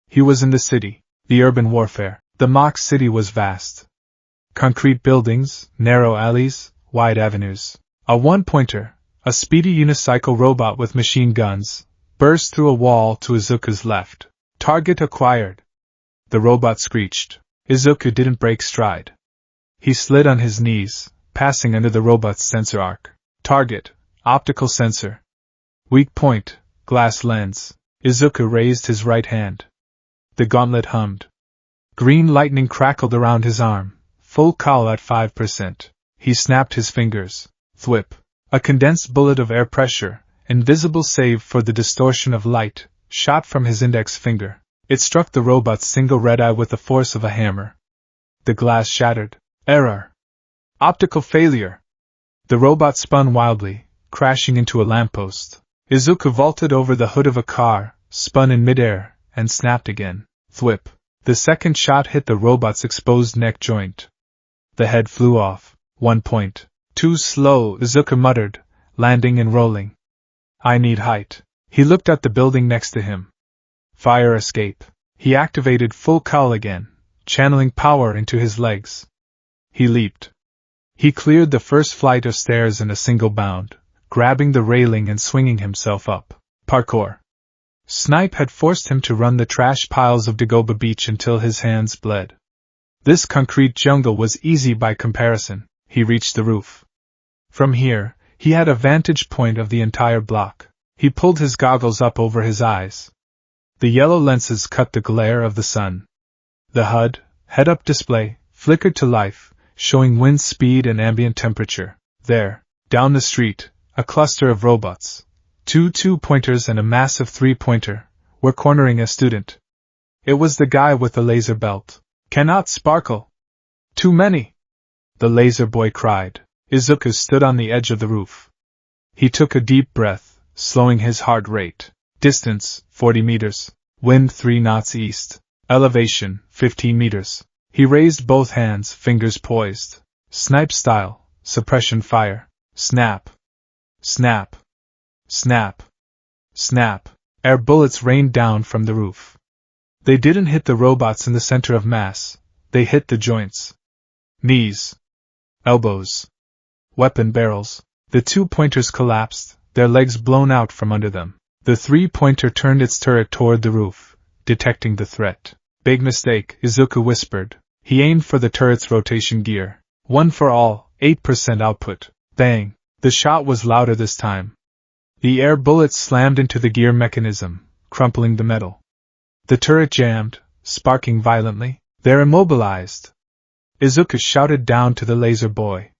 He was in the city, the urban warfare. The mock city was vast. Concrete buildings, narrow alleys, wide avenues. A one-pointer, a speedy unicycle robot with machine guns, burst through a wall to Izuku's left. Target acquired. The robot screeched. Izuku didn't break stride. He slid on his knees, passing under the robot's sensor arc. Target, optical sensor. Weak point, glass lens. Izuku raised his right hand. The gauntlet hummed. Green lightning crackled around his arm, full call at 5%. He snapped his fingers. Thwip. A condensed bullet of air pressure, invisible save for the distortion of light, shot from his index finger. It struck the robot's single red eye with the force of a hammer. The glass shattered. Error. Optical failure. The robot spun wildly, crashing into a lamppost. Izuku vaulted over the hood of a car, spun in midair, and snapped again. Thwip. The second shot hit the robot's exposed neck joint. The head flew off. 1 point. Too slow, Izuku muttered, landing and rolling. I need height. He looked at the building next to him. Fire escape. He activated full call again, channeling power into his legs. He leaped. He cleared the first flight of stairs in a single bound, grabbing the railing and swinging himself up. Parkour. Snipe had forced him to run the trash piles of Dagoba Beach until his hands bled. This concrete jungle was easy by comparison. He reached the roof. From here, he had a vantage point of the entire block. He pulled his goggles up over his eyes. The yellow lenses cut the glare of the sun. The HUD, head-up display, flickered to life, showing wind speed and ambient temperature. There, down the street, a cluster of robots, two two-pointers and a massive three-pointer, were cornering a student. It was the guy with the laser belt. Cannot sparkle. Too many. The laser boy cried. Izuku stood on the edge of the roof. He took a deep breath, slowing his heart rate. Distance, 40 meters. Wind 3 knots east. Elevation, 15 meters. He raised both hands, fingers poised. Snipe style, suppression fire. Snap. Snap. Snap. Snap. Air bullets rained down from the roof. They didn't hit the robots in the center of mass. They hit the joints. Knees. Elbows. Weapon barrels. The two pointers collapsed, their legs blown out from under them. The three-pointer turned its turret toward the roof, detecting the threat. Big mistake, Izuku whispered. He aimed for the turret's rotation gear. One for all, 8% output. Bang! The shot was louder this time. The air bullets slammed into the gear mechanism, crumpling the metal. The turret jammed, sparking violently. They're immobilized. Izuku shouted down to the laser boy.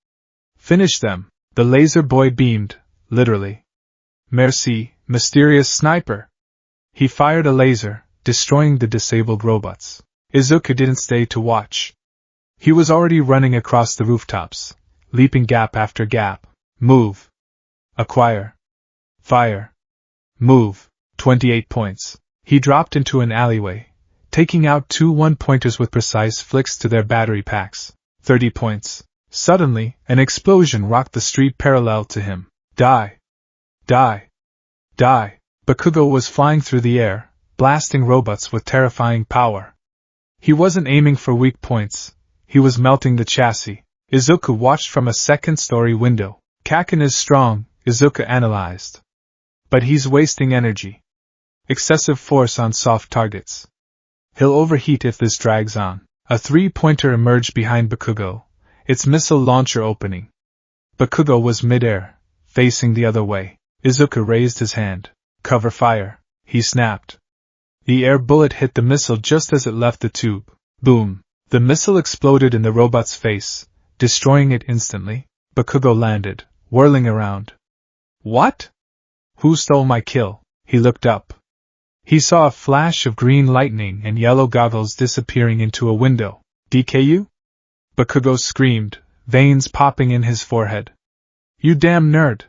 Finish them. The laser boy beamed, literally. Merci, mysterious sniper. He fired a laser, destroying the disabled robots. Izuku didn't stay to watch. He was already running across the rooftops, leaping gap after gap. Move. Acquire. Fire. Move. 28 points. He dropped into an alleyway, taking out 2 one-pointers with precise flicks to their battery packs. 30 points. Suddenly, an explosion rocked the street parallel to him. Die. Die. Die. Bakugo was flying through the air, blasting robots with terrifying power. He wasn't aiming for weak points, he was melting the chassis. Izuku watched from a second-story window. Kaken is strong, Izuku analyzed. But he's wasting energy. Excessive force on soft targets. He'll overheat if this drags on. A 3-pointer emerged behind Bakugo, its missile launcher opening. Bakugo was mid-air, facing the other way. Izuku raised his hand. Cover fire, he snapped. The air bullet hit the missile just as it left the tube. Boom! The missile exploded in the robot's face, destroying it instantly. Bakugo landed, whirling around. What? Who stole my kill? He looked up. He saw a flash of green lightning and yellow goggles disappearing into a window. DKU? Bakugo screamed, veins popping in his forehead. You damn nerd!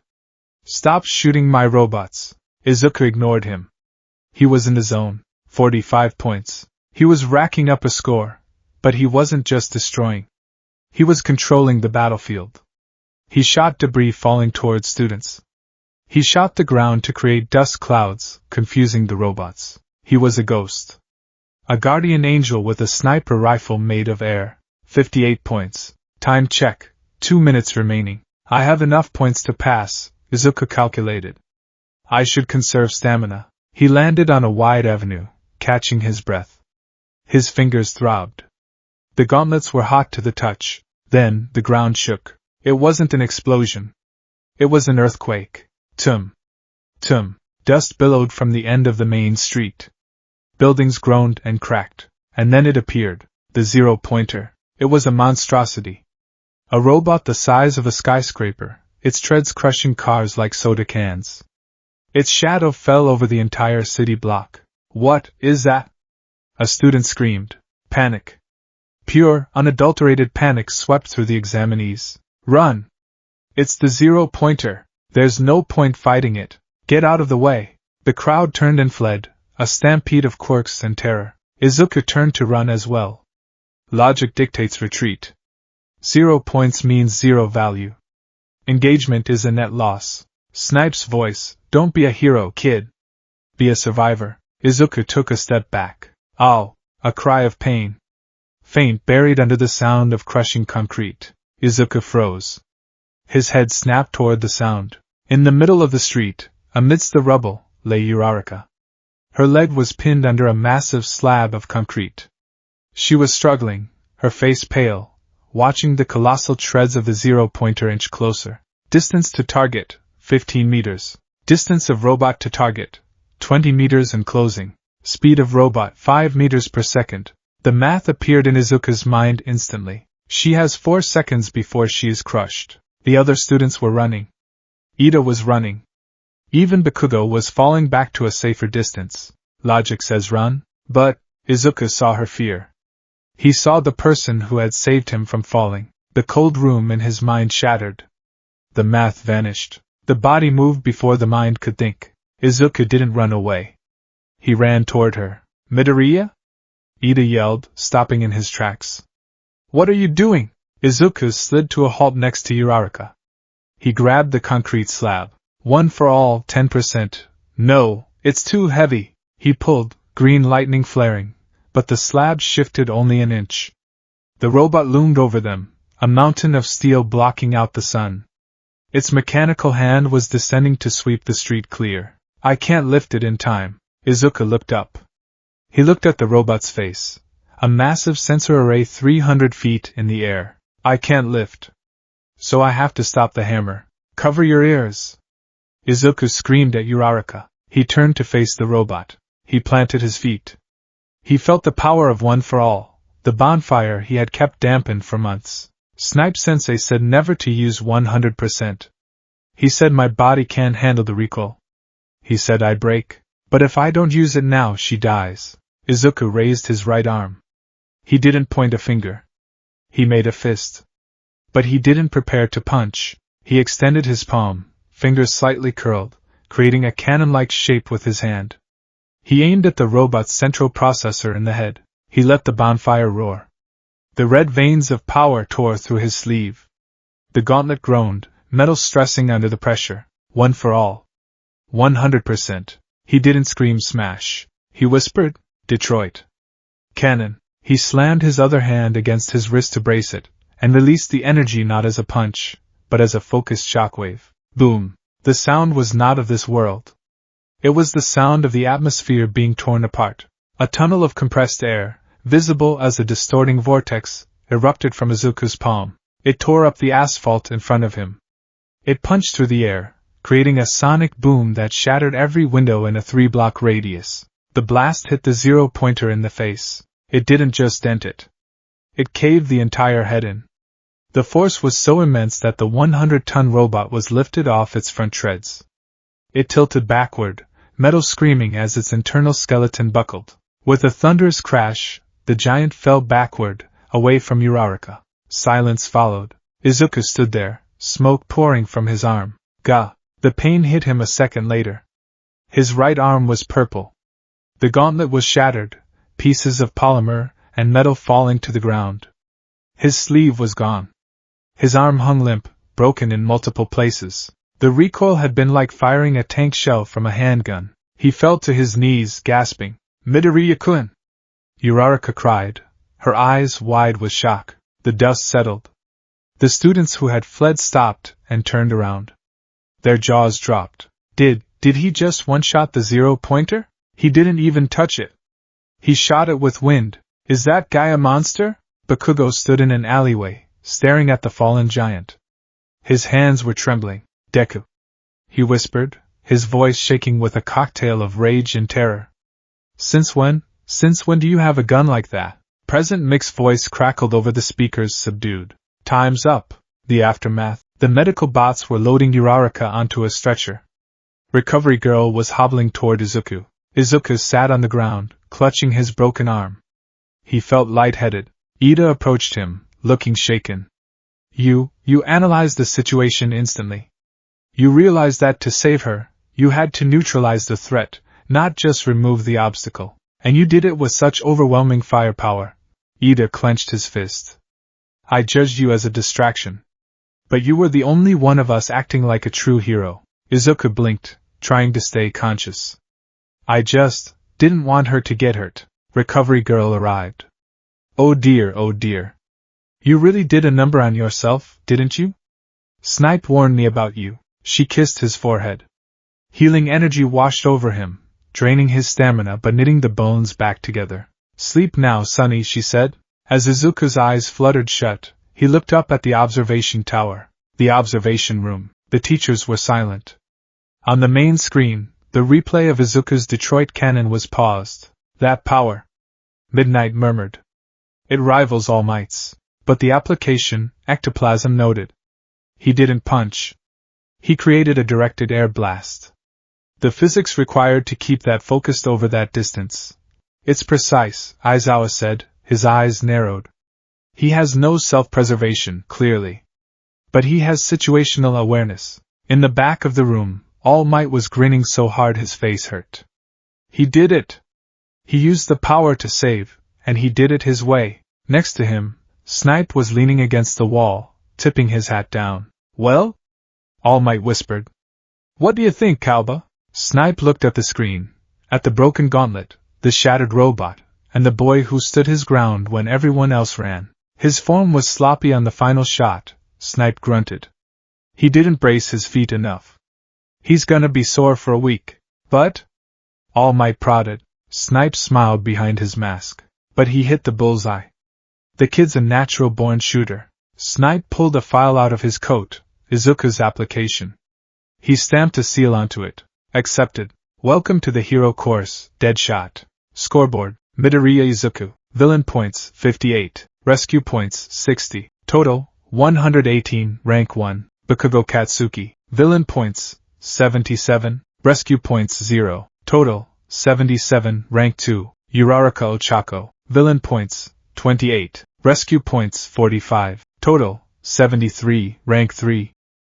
Stop shooting my robots. Izuku ignored him. He was in the zone. 45 points. He was racking up a score, but he wasn't just destroying. He was controlling the battlefield. He shot debris falling towards students. He shot the ground to create dust clouds, confusing the robots. He was a ghost. A guardian angel with a sniper rifle made of air. 58 points. Time check. 2 minutes remaining. I have enough points to pass, Izuku calculated. I should conserve stamina. He landed on a wide avenue, catching his breath. His fingers throbbed. The gauntlets were hot to the touch. Then, the ground shook. It wasn't an explosion. It was an earthquake. Tum. Tum. Dust billowed from the end of the main street. Buildings groaned and cracked. And then it appeared. The 0-pointer. It was a monstrosity. A robot the size of a skyscraper, its treads crushing cars like soda cans. Its shadow fell over the entire city block. What is that? A student screamed. Panic. Pure, unadulterated panic swept through the examinees. Run! It's the 0-pointer. There's no point fighting it. Get out of the way. The crowd turned and fled, a stampede of quirks and terror. Izuku turned to run as well. Logic dictates retreat. 0 points means 0 value. Engagement is a net loss. Snipe's voice, don't be a hero, kid. Be a survivor. Izuku took a step back. Ow! A cry of pain. Faint buried under the sound of crushing concrete. Izuku froze. His head snapped toward the sound. In the middle of the street, amidst the rubble, lay Uraraka. Her leg was pinned under a massive slab of concrete. She was struggling, her face pale, watching the colossal treads of the 0-pointer inch closer. Distance to target, 15 meters. Distance of robot to target, 20 meters and closing. Speed of robot, 5 meters per second. The math appeared in Izuku's mind instantly. She has 4 seconds before she is crushed. The other students were running. Ida was running. Even Bakugo was falling back to a safer distance. Logic says run, but Izuku saw her fear. He saw the person who had saved him from falling. The cold room in his mind shattered. The math vanished. The body moved before the mind could think. Izuku didn't run away. He ran toward her. Midoriya? Ida yelled, stopping in his tracks. What are you doing? Izuku slid to a halt next to Uraraka. He grabbed the concrete slab. One for all, 10%. No, it's too heavy. He pulled, green lightning flaring, but the slab shifted only an inch. The robot loomed over them, a mountain of steel blocking out the sun. Its mechanical hand was descending to sweep the street clear. I can't lift it in time. Izuku looked up. He looked at the robot's face. A massive sensor array 300 feet in the air. I can't lift. So I have to stop the hammer. Cover your ears. Izuku screamed at Uraraka. He turned to face the robot. He planted his feet. He felt the power of one for all, the bonfire he had kept dampened for months. Snipe-sensei said never to use 100%. He said my body can't handle the recoil. He said I break. But if I don't use it now, she dies. Izuku raised his right arm. He didn't point a finger. He made a fist. But he didn't prepare to punch. He extended his palm, fingers slightly curled, creating a cannon-like shape with his hand. He aimed at the robot's central processor in the head. He let the bonfire roar. The red veins of power tore through his sleeve. The gauntlet groaned, metal stressing under the pressure. One for all. 100%. He didn't scream smash. He whispered, Detroit. Cannon. He slammed his other hand against his wrist to brace it, and released the energy not as a punch, but as a focused shockwave. Boom. The sound was not of this world. It was the sound of the atmosphere being torn apart. A tunnel of compressed air, visible as a distorting vortex, erupted from Izuku's palm. It tore up the asphalt in front of him. It punched through the air, creating a sonic boom that shattered every window in a 3-block radius. The blast hit the zero-pointer in the face. It didn't just dent it. It caved the entire head in. The force was so immense that the 100-ton robot was lifted off its front treads. It tilted backward, metal screaming as its internal skeleton buckled. With a thunderous crash, the giant fell backward, away from Uraraka. Silence followed. Izuku stood there, smoke pouring from his arm. Gah! The pain hit him a second later. His right arm was purple. The gauntlet was shattered, pieces of polymer and metal falling to the ground. His sleeve was gone. His arm hung limp, broken in multiple places. The recoil had been like firing a tank shell from a handgun. He fell to his knees, gasping. Midoriya-kun! Uraraka cried, her eyes wide with shock. The dust settled. The students who had fled stopped and turned around. Their jaws dropped. Did he just one-shot the zero-pointer? He didn't even touch it. He shot it with wind. Is that guy a monster? Bakugo stood in an alleyway, staring at the fallen giant. His hands were trembling. Deku, he whispered, his voice shaking with a cocktail of rage and terror. Since when do you have a gun like that? Present Mick's voice crackled over the speakers, subdued. Time's up. The aftermath. The medical bots were loading Uraraka onto a stretcher. Recovery Girl was hobbling toward Izuku. Izuku sat on the ground, clutching his broken arm. He felt lightheaded. Ida approached him, looking shaken. You analyzed the situation instantly. You realized that to save her, you had to neutralize the threat, not just remove the obstacle. And you did it with such overwhelming firepower. Ida clenched his fist. I judged you as a distraction. But you were the only one of us acting like a true hero. Izuku blinked, trying to stay conscious. I just didn't want her to get hurt. Recovery Girl arrived. Oh dear, oh dear. You really did a number on yourself, didn't you? Snipe warned me about you. She kissed his forehead. Healing energy washed over him, draining his stamina but knitting the bones back together. Sleep now, Sonny, she said. As Izuku's eyes fluttered shut, he looked up at the observation tower. The observation room. The teachers were silent. On the main screen, the replay of Izuku's Detroit cannon was paused. That power, Midnight murmured. It rivals All Might's. But the application, Ectoplasm noted. He didn't punch. He created a directed air blast. The physics required to keep that focused over that distance. It's precise, Aizawa said, his eyes narrowed. He has no self-preservation, clearly. But he has situational awareness. In the back of the room, All Might was grinning so hard his face hurt. He did it! He used the power to save, and he did it his way. Next to him, Snipe was leaning against the wall, tipping his hat down. Well? All Might whispered. What do you think, Kalba? Snipe looked at the screen, at the broken gauntlet, the shattered robot, and the boy who stood his ground when everyone else ran. His form was sloppy on the final shot, Snipe grunted. He didn't brace his feet enough. He's gonna be sore for a week. But? All Might prodded. Snipe smiled behind his mask. But he hit the bullseye. The kid's a natural-born shooter. Snipe pulled a file out of his coat, Izuku's application. He stamped a seal onto it. Accepted. Welcome to the hero course, Deadshot. Scoreboard, Midoriya Izuku. Villain points, 58. Rescue points, 60. Total, 118. Rank 1. Bakugo Katsuki. Villain points, 77. Rescue points, 0. Total, 77. Rank 2. Uraraka Ochako. Villain points, 28. Rescue points 45. Total 73. Rank 3.